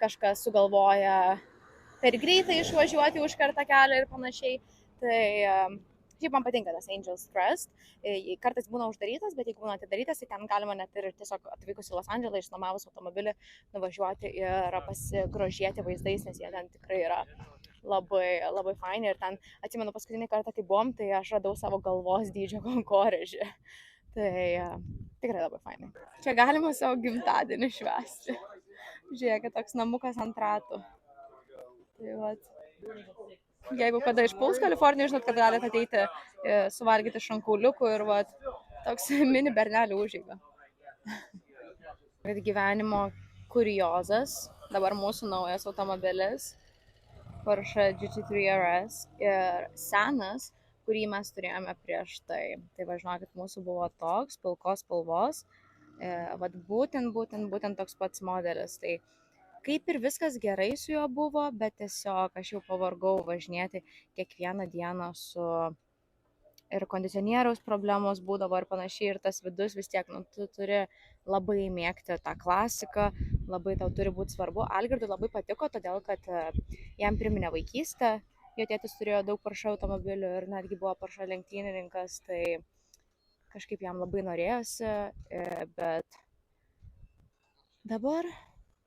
kažkas sugalvoja per greitai išvažiuoti užkertą kelią ir panašiai. Tai šiaip man patinka tas Angels Crest. Kartais būna uždarytas, bet jeigu būna atidarytas, tai ten galima net ir tiesiog atvykus į Los Andželą, išnuomavus automobilį, nuvažiuoti ir pasigrožėti vaizdais, nes jie ten tikrai yra labai faini. Ir ten, atsimenu, paskutinį kartą, kai buvom, tai aš radau savo galvos dydžio konkorėžį. Tai tikrai labai faini. Čia galima savo gimtadienį švęsti. Žiūrėkit, toks namukas ant ratų. Tai vat, jeigu kada išpuls Kaliforniją, žinot, kad galite ateiti suvalgyti šankauliukų ir vat, toks mini bernelių užeiga. Gyvenimo kuriozas, dabar mūsų naujas automobilis, Porsche GT3 RS ir senas, kurį mes turėjome prieš tai. Tai važinokit, mūsų buvo toks, pilkos spalvos, vat būtent toks pats modelis. Tai kaip ir viskas gerai su juo buvo, bet tiesiog aš jau pavargau važinėti kiekvieną dieną su ir kondicionieriaus problemos būdavo ir panašiai, ir tas vidus vis tiek, tu turi labai mėgti tą klasiką, labai tau turi būti svarbu. Algirdui labai patiko, todėl kad jam priminė vaikystę, jo tėtis turėjo daug Porsche automobilių ir netgi buvo Porsche lenktynininkas, tai kažkaip jam labai norėjosi, bet dabar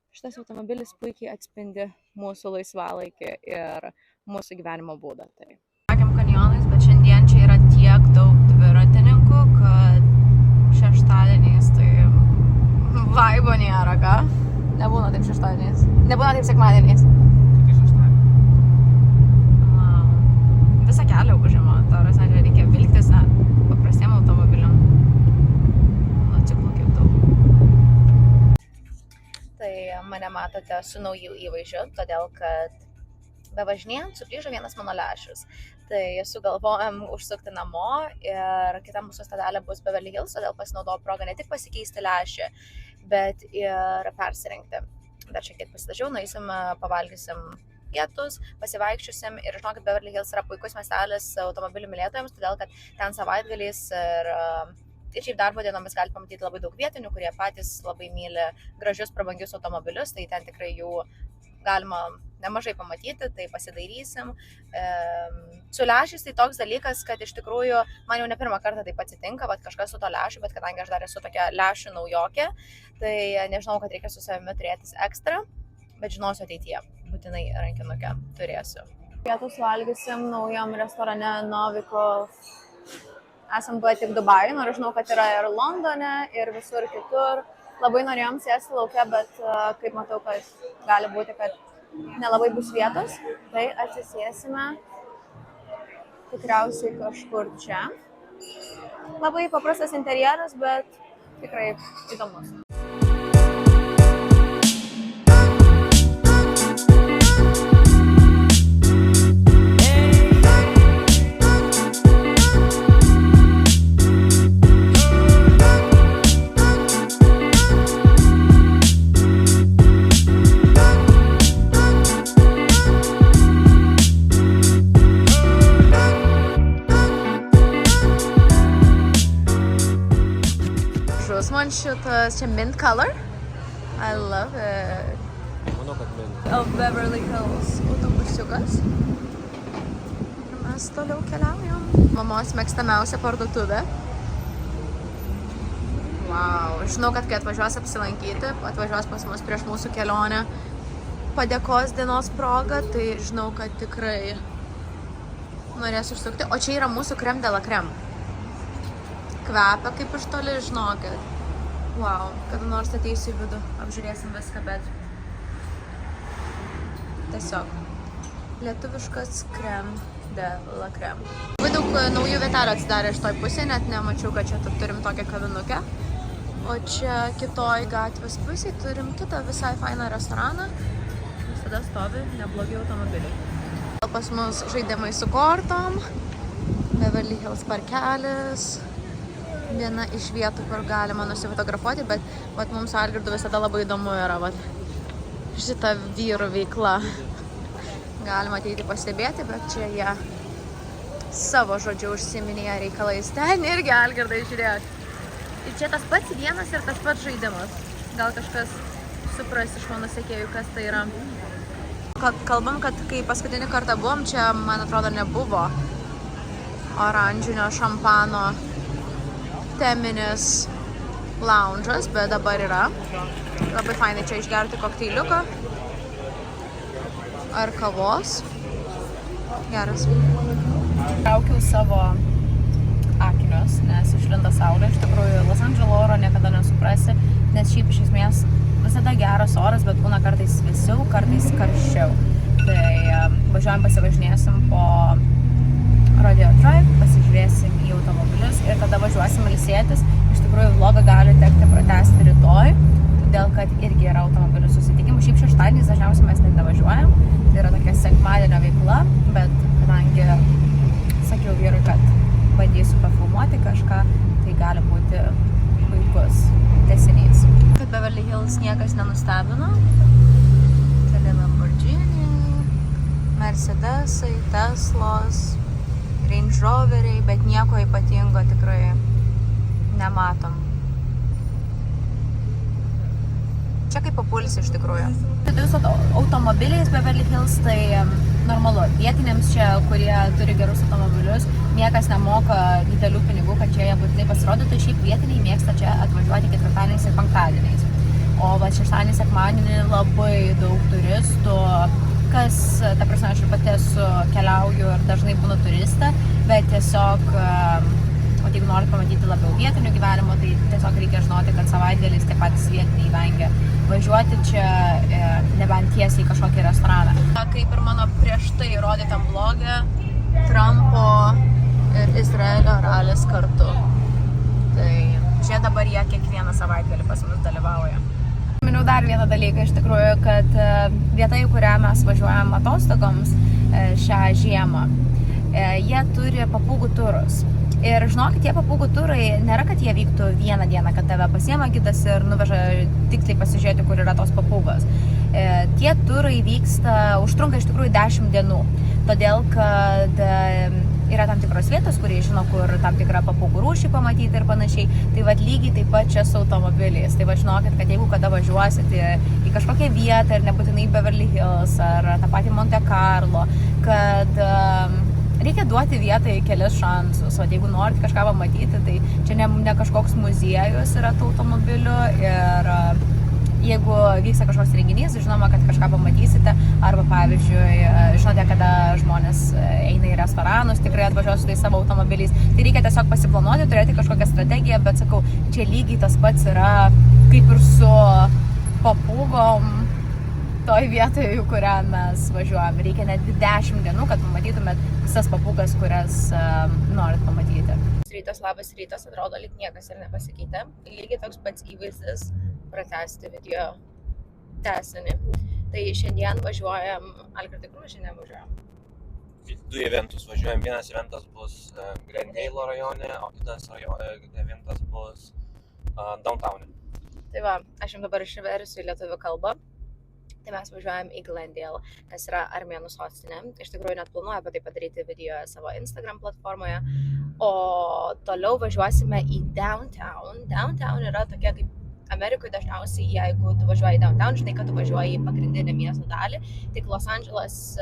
šitas automobilis puikiai atspindi mūsų laisvalaikį ir mūsų gyvenimo būdą. Tai. Sakėm kanjonais, bet šiandien čia yra tiek daug dviratininkų, kad šeštadieniais tai vaibo nėra, ką? Nebūna taip šeštadieniais. Nebūna taip sekmadieniais. Visą kelią užima, taras reikia vilktis paprastiem automobiliam. Nuo ciklų kiek daug. Tai mane matote su naujų įvaizdžiu, todėl kad bevažinėjant sugrįžo vienas mano lęšis. Tai sugalvojom užsukti namo ir kita mūsų stotelė bus Beverly Hills, todėl pasinaudojau progą ne tik pasikeisti lęšį, bet ir persirengti. Dar šiek tiek pasidažiau, nueisim, pavalgysim pietus, pasivaikščiosim ir žinokit, Beverly Hills yra puikus miestelis automobilių mylėtojams, todėl kad ten savaitgaliais ir šiaip darbo dienomis gali pamatyti labai daug vietinių, kurie patys labai myli gražius prabangius automobilius, tai ten tikrai jų galima nemažai pamatyti, tai pasidairysim. Su lęšiais tai toks dalykas, kad iš tikrųjų man jau ne pirmą kartą taip atsitinka, bet kažkas su to lęšiu, bet kadangi aš dar esu tokia lęšių naujokė, tai nežinau, kad reikia su savimi turėtis ekstra, bet žinosiu ateityje, būtinai rankinukę turėsiu. Pietus valgysim naujam restorane Novikov. Esam buvę tik Dubajuj, nors žinau, kad yra ir Londone, ir visur kitur. Labai norėjom sėsti lauke, bet kaip matau, kad gali būti, kad nelabai bus vietos, tai atsisėsime tikriausiai kažkur čia. Labai paprastas interjeras, bet tikrai įdomus. Man šitas čia mint color. I love it. Manau, kad mint. Of Beverly Hills autobusiukas. Ir mes toliau keliaujam. Mamos mėgstamiausia parduotuvė. Wow. Žinau, kad kai atvažiuos apsilankyti, atvažiuos pas mus prieš mūsų kelionę padėkos dienos proga, tai žinau, kad tikrai norės užsukti. O čia yra mūsų crème de la crème. Kvepia kaip iš toli, žinokit. Wow, kada nors ateisiu į vidų, apžiūrėsim viską, bet tiesiog lietuviškas crème de la crème. Labai daug naujų vietelių atsidarė iš toj pusėje, net nemačiau, kad čia turim tokią kavinukę. O čia kitoj gatvės pusėje turim kitą visai fainą restoraną. Visada stovi neblogi automobiliai. Pas mus žaidimai su kortom, Beverly Hills parkelis. Viena iš vietų, kur galima nusifotografuoti, bet mums su Algirdu visada labai įdomu yra šita vyrų veikla. Galima ateiti pastebėti, bet čia jie savo žodžiu užsiminėja reikalais. Ten irgi Algirdai žiūrėk. Ir čia tas pats vienas ir tas pats žaidimas. Gal kažkas supras iš mano sekėjų, kas tai yra. Kalbam, kad kai paskutinį kartą buvom, čia, man atrodo, nebuvo oranžinio šampano teminis lounge'as, bet dabar yra. Labai fainai čia išgerti kokteiliuką ar kavos. Geras. Traukiau savo akinius, nes išlinda saulė. Iš tikrųjų, Los Andželo oro niekada nesuprasi, nes šiaip iš esmės visada geras oras, bet būna kartais vėsiau, kartais karščiau. Tai važiuojam pasivažinėsim po Rodeo Drive, pasižiūrėsim į automobilius ir tada važiuosim ilsėtis. Iš tikrųjų, vlogą gali tekti pratęsti rytoj, todėl kad irgi yra automobilių susitikimų. Šiaip šeštadieniais dažniausiai mes net nevažiuojam. Tai yra tokia sekmadienio veikla, bet kadangi sakiau vyrui, kad bandysiu pafilmuoti kažką, tai gali būti puikus tęsinys. Kad Beverly Hills niekas nenustebino. Keli Lamborghini, Mercedesai, Teslos, Range Roveriai, bet nieko ypatingo tikrai nematom. Čia kaip papulsi iš tikrųjų. Su automobiliais Beverly Hills tai normalu. Vietiniams čia, kurie turi gerus automobilius, niekas nemoka didelių pinigų, kad čia jie būtinai pasirodytų. Šiaip vietiniai mėgsta čia atvažiuoti ketvirtadieniais ir penktadieniais. O šeštadienį, sekmadienį labai daug turistų. Kas, ta prasme, aš ir pati keliauju ir dažnai būnu turistė, bet tiesiog, o jeigu norit pamatyti labiau vietinių gyvenimo, tai tiesiog reikia žinoti, kad savaitgaliais tie patys vietiniai vengia važiuoti čia, nebent tiesiai į kažkokį restoraną. Kaip ir mano prieš tai rodytam vlogė, Trumpo ir Izraelio ralis kartu. Tai čia dabar jie kiekvieną savaitgalį pas mus dalyvauja. Minėjau dar vieną dalyką, iš tikrųjų, kad vieta, į kurią mes važiuojam atostogoms šią žiemą, jie turi papūgų turus. Ir žinokit, tie papūgų turai nėra, kad jie vyktų vieną dieną, kad tave pasiema gidas ir nuveža tiksliai pasižiūrėti, kur yra tos papūgos. Tie turai užtrunka iš tikrųjų 10 dienų, todėl kad yra tam tikros vietos, kurie žino, kur tam tikrą papūgų rūšį pamatyti ir panašiai. Tai vat lygiai taip pat čia su automobiliais. Tai vat žinokit, kad jeigu kada važiuosite į kažkokią vietą ir nebūtinai Beverly Hills ar tą patį Monte Carlo, kad reikia duoti vietai kelias šansus. O jeigu norite kažką pamatyti, tai čia ne kažkoks muziejus yra tų automobilių ir jeigu vyksta kažkoks renginys, žinoma, kad kažką pamatysite, arba pavyzdžiui, žinote, kada žmonės eina į restoranus, tikrai atvažiuos su tais savo automobiliais, tai reikia tiesiog pasiplanuoti, turėti kažkokią strategiją, bet sakau, čia lygiai tas pats yra kaip ir su papūgom toj vietoje, į kurią mes važiuojam. Reikia net 10 dienų, kad pamatytumėt visas papūgas, kurias norit pamatyti. Labas rytas, atrodo, lyg niekas ir nepasikeitė. Lygiai toks pats įvaizdis pratęsti video tęsinį. Tai šiandien važiuojam, Algirdai, kur mes šiandien važiuojam? 2 eventus važiuojam. Vienas eventas bus Glendale rajone, o kitas eventas bus downtown. Tai va, aš jums dabar išversiu į lietuvių kalbą. Tai mes važiuojam į Glendale, kas yra armėnų sostinė. Iš tikrųjų net planuoju apie tai padaryti video savo Instagram platformoje. O toliau važiuosime į downtown. Downtown yra tokia kaip Amerikoje dažniausiai, jeigu tu važiuoji į downtown, žinai, kad tu važiuoji į pagrindinę miesto dalį. Tik Los Andželas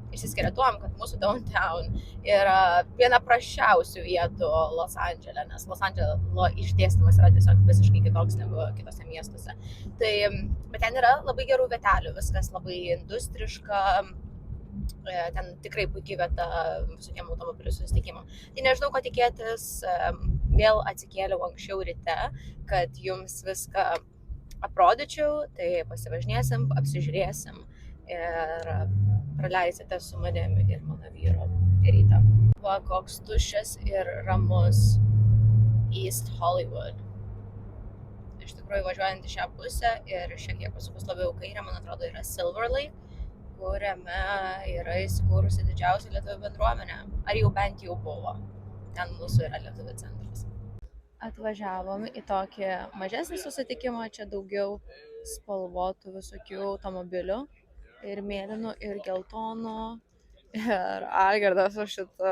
išsiskiria tuom, kad mūsų downtown yra viena prasčiausių vietų Los Andžele, nes Los Andželo išdėstymas yra tiesiog visiškai kitoks negu kitose miestuose. Tai, bet ten yra labai gerų vietelių, viskas labai industriška, ten tikrai puikiai vieta visokiem automobilių susitikimam. Tai nežinau, ko tikėtis, vėl atsikėliau anksčiau ryte, kad jums viską aprodyčiau, tai pasivažinėsim, apsižiūrėsim ir praleisite su manimi ir mano vyru rytą. Va, koks tuščias ir ramus East Hollywood. Iš tikrųjų, važiuojant į šią pusę ir šiek tiek pasukus labiau kairę, man atrodo, yra Silver Lake, kuriame yra įsikūrusi didžiausia lietuvių bendruomenė. Ar jau bent jau buvo. Ten mūsų yra lietuvių centras. Atvažiavom į tokį mažesnį susitikimą, čia daugiau spalvotų visokių automobilių. Ir mėlynų, ir geltonų. Ir Algirdas su šito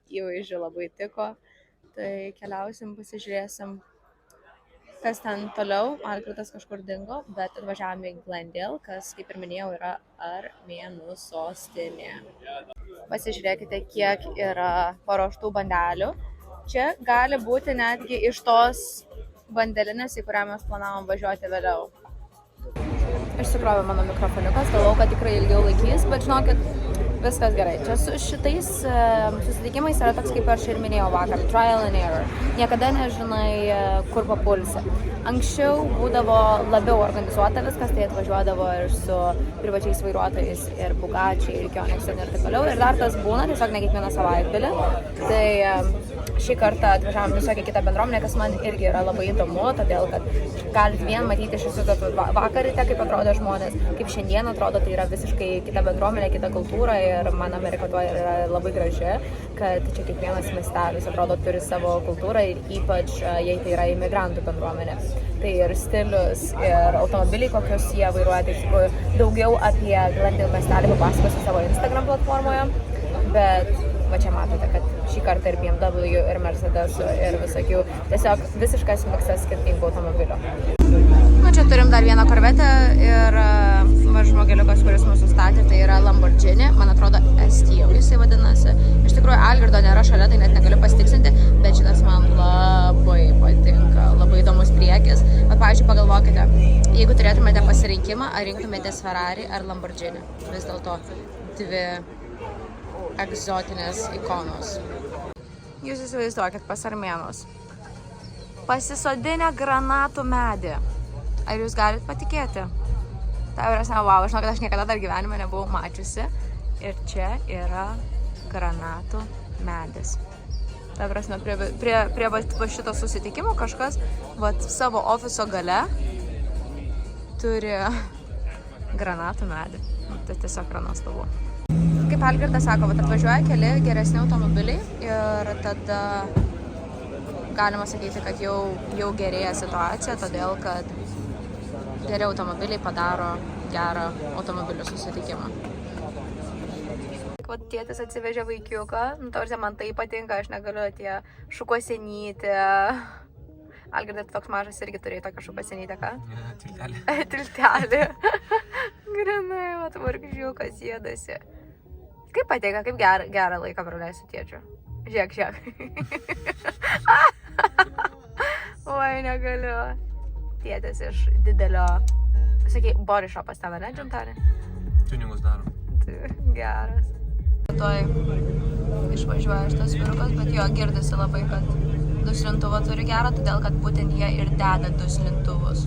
įvaizdžiu labai tiko. Tai keliausim, pasižiūrėsim, kas ten toliau. Algirdas kažkur dingo, bet atvažiavome į Glendale, kas, kaip ir minėjau, yra armėnų sostinė. Pasižiūrėkite, kiek yra paruoštų bandelių. Čia gali būti netgi iš tos bandelinės, į kurią mes planavom važiuoti vėliau. Išsikrovė mano mikrofoniukas, galvojau, kad tikrai ilgiau laikys, bet žinokit, viskas gerai. Čia su šitais susitikimais yra toks, kaip aš ir minėjau vakar, trial and error. Niekada nežinai, kur papulsi. Anksčiau būdavo labiau organizuota viskas, tai atvažiuodavo ir su privačiais vairuotojais, ir Bugačiai, ir Kionigsen ir taip toliau. Ir dar tas būna, tiesiog ne kiekvieną savaitgalį. Tai šį kartą atvažiavom visokią kitą bendruomenę, kas man irgi yra labai įdomu, todėl kad galit vien matyti iš viso vakar ryte, kaip atrodo žmonės, kaip šiandien atrodo, tai yra visiškai kita bendruomenė, kita kultūra ir man Amerika tuo yra labai graži, kad čia kiekvienas miestelis atrodo turi savo kultūrą ir ypač jei tai yra imigrantų bendruomenė. Tai ir stilius, ir automobiliai, kokius jie vairuoja, tai iš tikrųjų daugiau apie Glendale miestelį papasakosiu savo Instagram platformoje, bet va čia matote, kad šį kartą ir BMW, ir Mercedes, ir visokių, tiesiog visiškas miksas skirtingų automobilių. Nu, čia turim dar vieną korvetę ir žmogeliukas, kuris mūsų statė, tai yra Lamborghini, man atrodo STO jisai vadinasi. Iš tikrųjų, Algirdo nėra šalia, tai net negaliu pasitiksinti, bet šitas man labai patinka, labai įdomus priekis. Bet, pavyzdžiui, pagalvokite, jeigu turėtumėte pasirinkimą, ar rinktumėtės Ferrari ar Lamborghini, vis dėlto dvi egzotinės ikonos. Jūs įsivaizduokit pas armėnus. Pasisodinę granatų medį. Ar jūs galit patikėti? Tai prasme, wow, aš žinau, kad aš niekada dar gyvenime nebuvau mačiusi. Ir čia yra granatų medis. Ta prasme, prie va šito susitikimo kažkas vat savo ofiso gale turi granatų medį. Tai tiesiog yra nuostabu. Kaip Algirdas sako, vat atvažiuoja keli geresni automobiliai ir tada galima sakyti, kad jau gerėja situacija, todėl kad geri automobiliai padaro gerą automobilių susitikimą. Vat tėtis atsivežė vaikiuką, man tai patinka, aš negaliu tie šukuosenytė. Algirdas toks mažas irgi turėjo tokią šukuosenytę, ką? Tiltelį. Tiltelį. Grinai, vat vargžiukas jėdasi. Kaip patinka, kaip gerą laiką praleisiu tėčiu. Žiūrėk. Oi, negaliu. Tėtis iš didelio, sakai, body shopas ten, ne, džintarė? Tuningus daro. Geras. Toj išvažiuoja šitas vyrukas, bet jo girdisi labai, kad duslintuvą turi gerą, todėl kad būtent jie ir deda duslintuvus.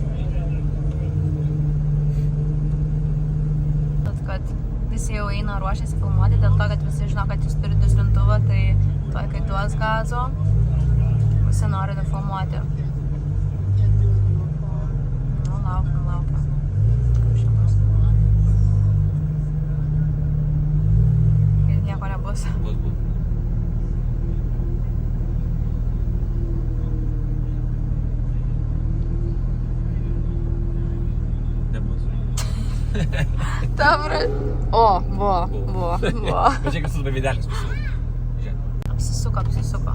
Kad visi jau eina ruošiasi filmuoti, dėl to, kad visi žino, kad jūs turi duslintuvą, tai toj, kai duos gazo, visi nori nufilmuoti. Nu, laukiam. Nieko nebus. Bus. Nebus. Tabra. O, buvo. Pažiūrėk, visus bevidelis visų. Apsisuko.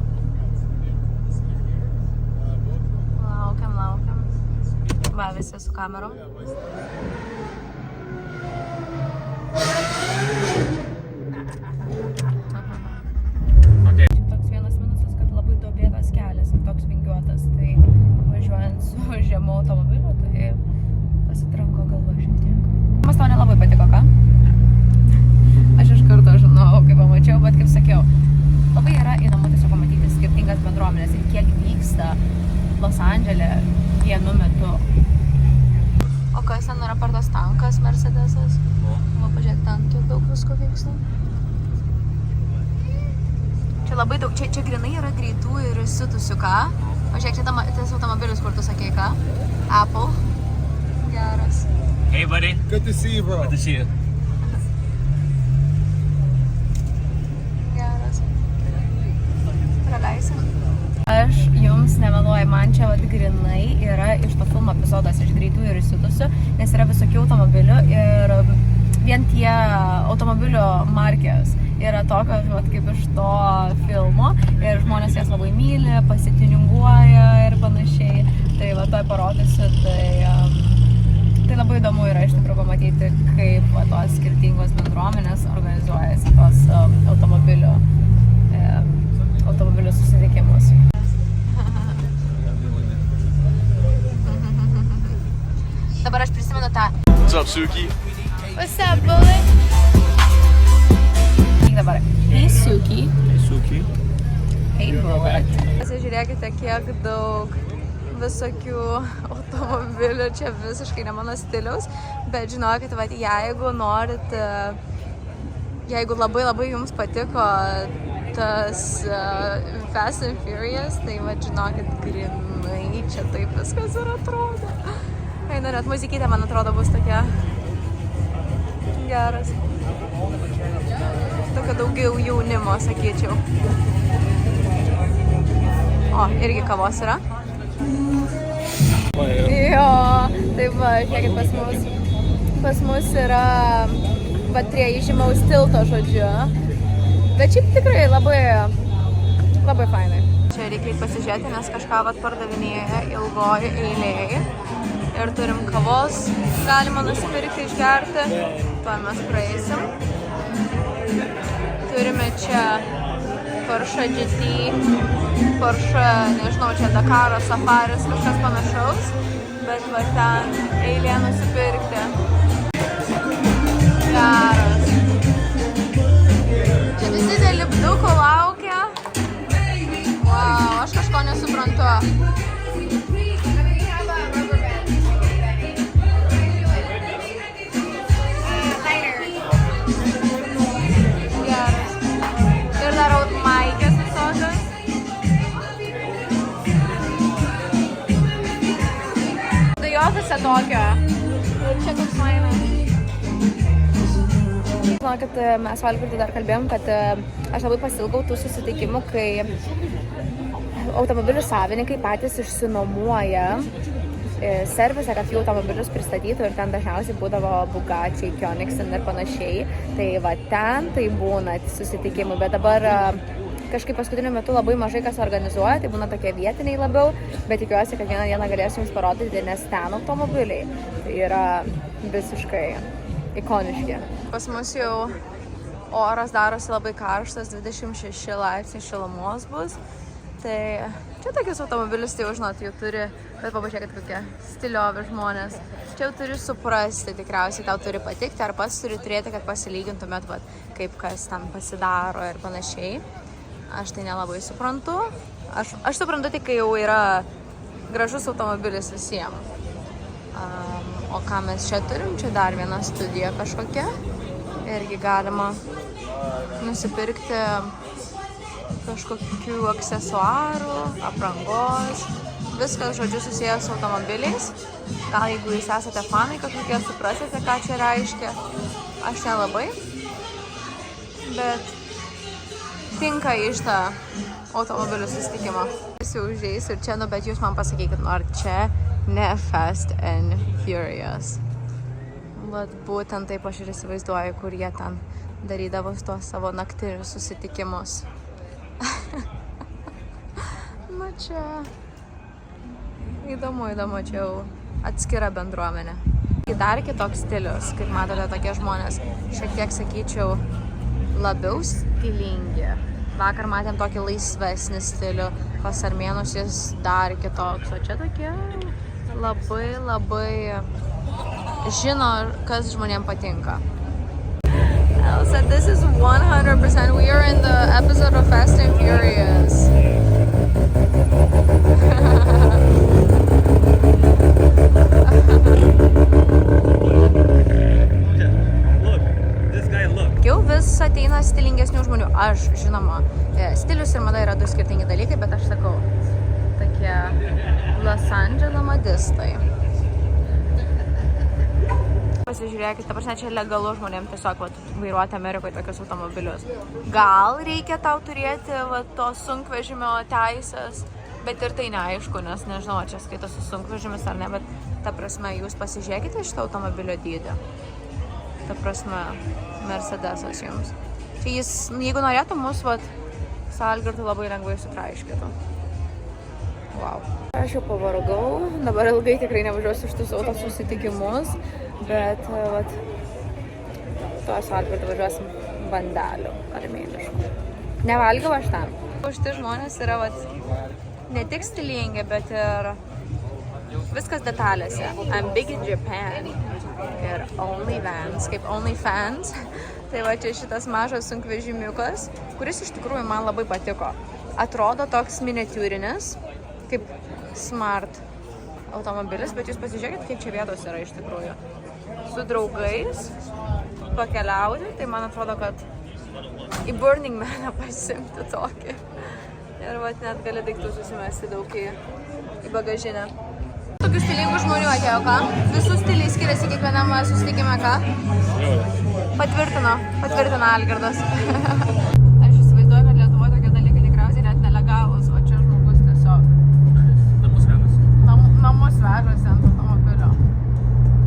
Laukiam. Va, visi su kamerom. Toks vienas minusas, kad labai duobėtas kelias ir toks vingiuotas, tai važiuojant su žemu automobiliu, tai pasitranko galva šiek tiek. Mas tau nelabai patiko, ką? Aš iš karto žinau, kaip pamačiau, bet kaip sakiau, labai yra įdomu tiesiog pamatyti skirtingas bendruomenės ir kiek vyksta Los Andžele vienu metu. O kas ten yra per tas tankas, Mercedesas? Va, pažiūrėk, ten tiek daug visko vyksta. Čia labai daug, čia grinai yra greitų ir įsitusių, ką? Pažiūrėk, čia tas automobilis, kur tu sakei, ką? Apple. Geras. Hey, buddy. Good to see you, bro. Good to see you. Geras. Praleisim. Aš jums nemeluoju, man čia vat grinai yra iš to filmo epizodas iš greitų ir įsitusių, nes yra visokių automobilių ir vien tie automobilių markės yra tokios vat kaip iš to filmo ir žmonės jas labai myli, pasitininguoja ir panašiai. Tai va toj parodysiu, tai labai įdomu yra iš tikrųjų pamatyti, kaip va tos skirtingos bendruomenės organizuojasi tos automobilių susitikimus. Dabar aš prisimenu tą. What's up, Suki? What's up, bullet? Dabar. Hey, Suki. Hey, Suki. Hey, bullet. Pasižiūrėkite, kiek daug visokių automobilių, čia visiškai ne mano stiliaus, bet žinokit, va, jeigu norit, jeigu labai jums patiko tas Fast and Furious, tai va, žinokit, grinai, čia taip viskas ir atrodo. Eina, net muzikytė, man atrodo, bus tokia geras. Tokio daugiau jaunimo, sakyčiau. O, irgi kavos yra? Jo, tai va, žiūrėkit, pas mus yra va, prie įžymaus tilto, žodžiu. Bet šiaip tikrai labai fainai. Čia reikia pasižiūrėti, nes kažką vat pardavinėja ilgoji eilėje. Ir turim kavos, galima nusipirkti, išgerti. Tuo mes praeisim. Turime čia Porsche GT, Porsche, nežinau, čia Dakaro, Safaris, kažkas panašaus. Bet va ten eilė nusipirkti. Geras. Čia visi dėl lipdukų laukia. Wow, aš kažko nesuprantu. Geras. į ofisą tokio. Ir čia toks fainas. Žinau, kad mes su Algirdu dar kalbėjom, kad aš labai pasilgau tų susitikimų, kai automobilių savininkai patys išsinuomuoja servise, kad jų automobilius pristatytų ir ten dažniausiai būdavo Bugatti, Koenigsegg ir panašiai. Tai va ten tai būna susitikimai, bet dabar kažkaip paskutiniu metu labai mažai kas organizuoja, tai būna tokie vietiniai labiau, bet tikiuosi, kad vieną dieną galėsiu jums parodyti, nes ten automobiliai tai yra visiškai ikoniški. Pas mus jau oras darosi labai karštas, 26 laipsniai šilumos bus. Tai čia tokius automobilius, tai jau žinot, jau turi, bet pažiūrėkit kokie stiliovi žmonės. Čia jau turi suprasti, tikriausiai tau turi patikti, ar pats turi turėti, kad pasilygintumėt, vat, kaip kas ten pasidaro ir panašiai. Aš tai nelabai suprantu. Aš suprantu tik, kai jau yra gražus automobilis visiems. O ką mes čia turim? Čia dar viena studija kažkokia. Irgi galima nusipirkti kažkokių aksesuarų, aprangos, viskas, žodžiu, susijęs su automobiliais. Gal jeigu jūs esate fanai kažkokie, suprasite, ką čia reiškia. Aš nelabai, bet tinka iš tą automobilių susitikimą. Aš jau užeisiu ir čia, bet jūs man pasakykit, ar čia ne Fast and Furious. Vat būtent taip aš ir įsivaizduoju, kur jie ten darydavo tuos savo naktinius susitikimus. Nu čia įdomu, čia jau atskira bendruomenė. Dar kitoks stilius, kaip matote, tokie žmonės šiek tiek, sakyčiau, labiau stilingi. Vakar matėm tokį laisvesnį stilių, pas armėnus jis dar kitoks, o čia tokie labai žino, kas žmonėm patinka. Elsa, this is 100%. We are in the episode of Fast and Furious. Jau vis ateina stilingesnių žmonių. Aš, žinoma, stilius ir mada yra du skirtingi dalykai, bet aš sakau, tokie Los Andželo madistai. Pasižiūrėkit, ta prasme, čia legalu žmonėm tiesiog vairuoti Amerikoje tokius automobilius. Gal reikia tau turėti to sunkvežimio teisės, bet ir tai neaišku, nes nežinau, čia skaitosi sunkvežimis ar ne, bet ta prasme, jūs pasižiūrėkite šitą automobilio dydį. Ta prasme, Mercedesas jums. Čia jis, jeigu norėtų mus, su Algirdu labai lengvai sutraiškytų. Wow. Aš jau pavargau, dabar ilgai tikrai nevažiuosiu iš tus autosusitikimus, bet tuos Algirdu važiuosim bandelių armėniškų. Nevalgiau aš ten. Šitie žmonės yra ne tik stilingi, bet ir viskas detalėse. I'm big in Japan. Ir OnlyFans, kaip OnlyFans. Tai čia šitas mažas sunkvežimiukas, kuris iš tikrųjų man labai patiko. Atrodo toks miniatiūrinis, kaip smart automobilis, bet jūs pasižiūrėkit, kiek čia vietos yra iš tikrųjų. Su draugais pakeliauti, tai man atrodo, kad į Burning Maną pasimti tokį. Ir net gali daiktų susimesti daug į bagažinę. Tokių stilingų žmonių atėjo, ką? Visų stiliai skiriasi kiekvienam susitikime, ką? Patvirtino Algirdas. Aš įsivaizduoju, kad Lietuvoje tokie dalykai tikriausiai net nelegalūs, o čia žmogus tiesiog namus vežasi ant automobilio.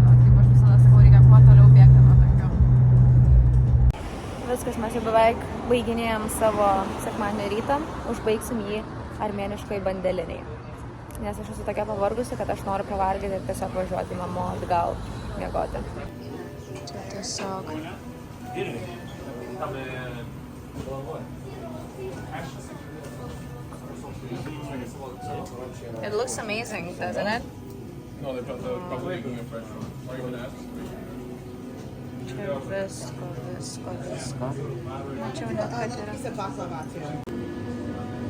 Kaip aš visada sakau, reikia kuo toliau bėgti nuo tokių. Viskas, mes jau beveik baiginėjom savo sekmadienio rytą, užbaigsim jį armėniškai bandeliniai. Nes aš esu tokia pavargusi, kad aš noriu pavalgyti ir tiesiog važiuoti namo atgal miegoti. Čia tiesiog. It looks amazing, doesn't it? No, they're probably doing it fresh. Why you gonna ask? Čia visko. Mačiau net, kad yra.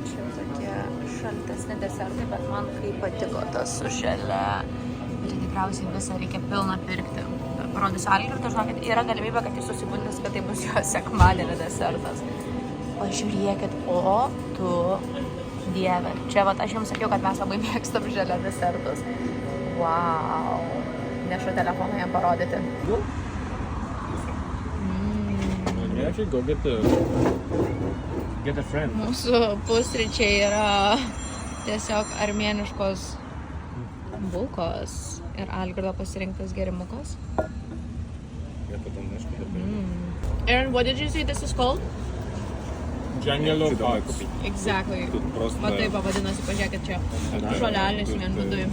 Čia tokie šaltesni desertai, bet man kaip patiko tas su žele. Ir tikriausiai visą reikia pilną pirkti. Parodysiu Algirdą, žinokit, yra galimybė, kad jis susibundys, kad tai bus jo sekmadienio desertas. Pažiūrėkit, o tu dieve. Čia aš jums sakiau, kad mes labai mėgstam žele desertus. Wow. Nešu telefoną jam parodyti. You actually go get a friend. Mūsų pusryčiai yra tiesiog armėniškos bulkos ir Algirdo pasirinktas gerimukas. Aaron, what did you say this is called? Jangelo Fox. Exactly. Va taip vadinasi, pažiūrėkit čia. Žolelis vien viduj.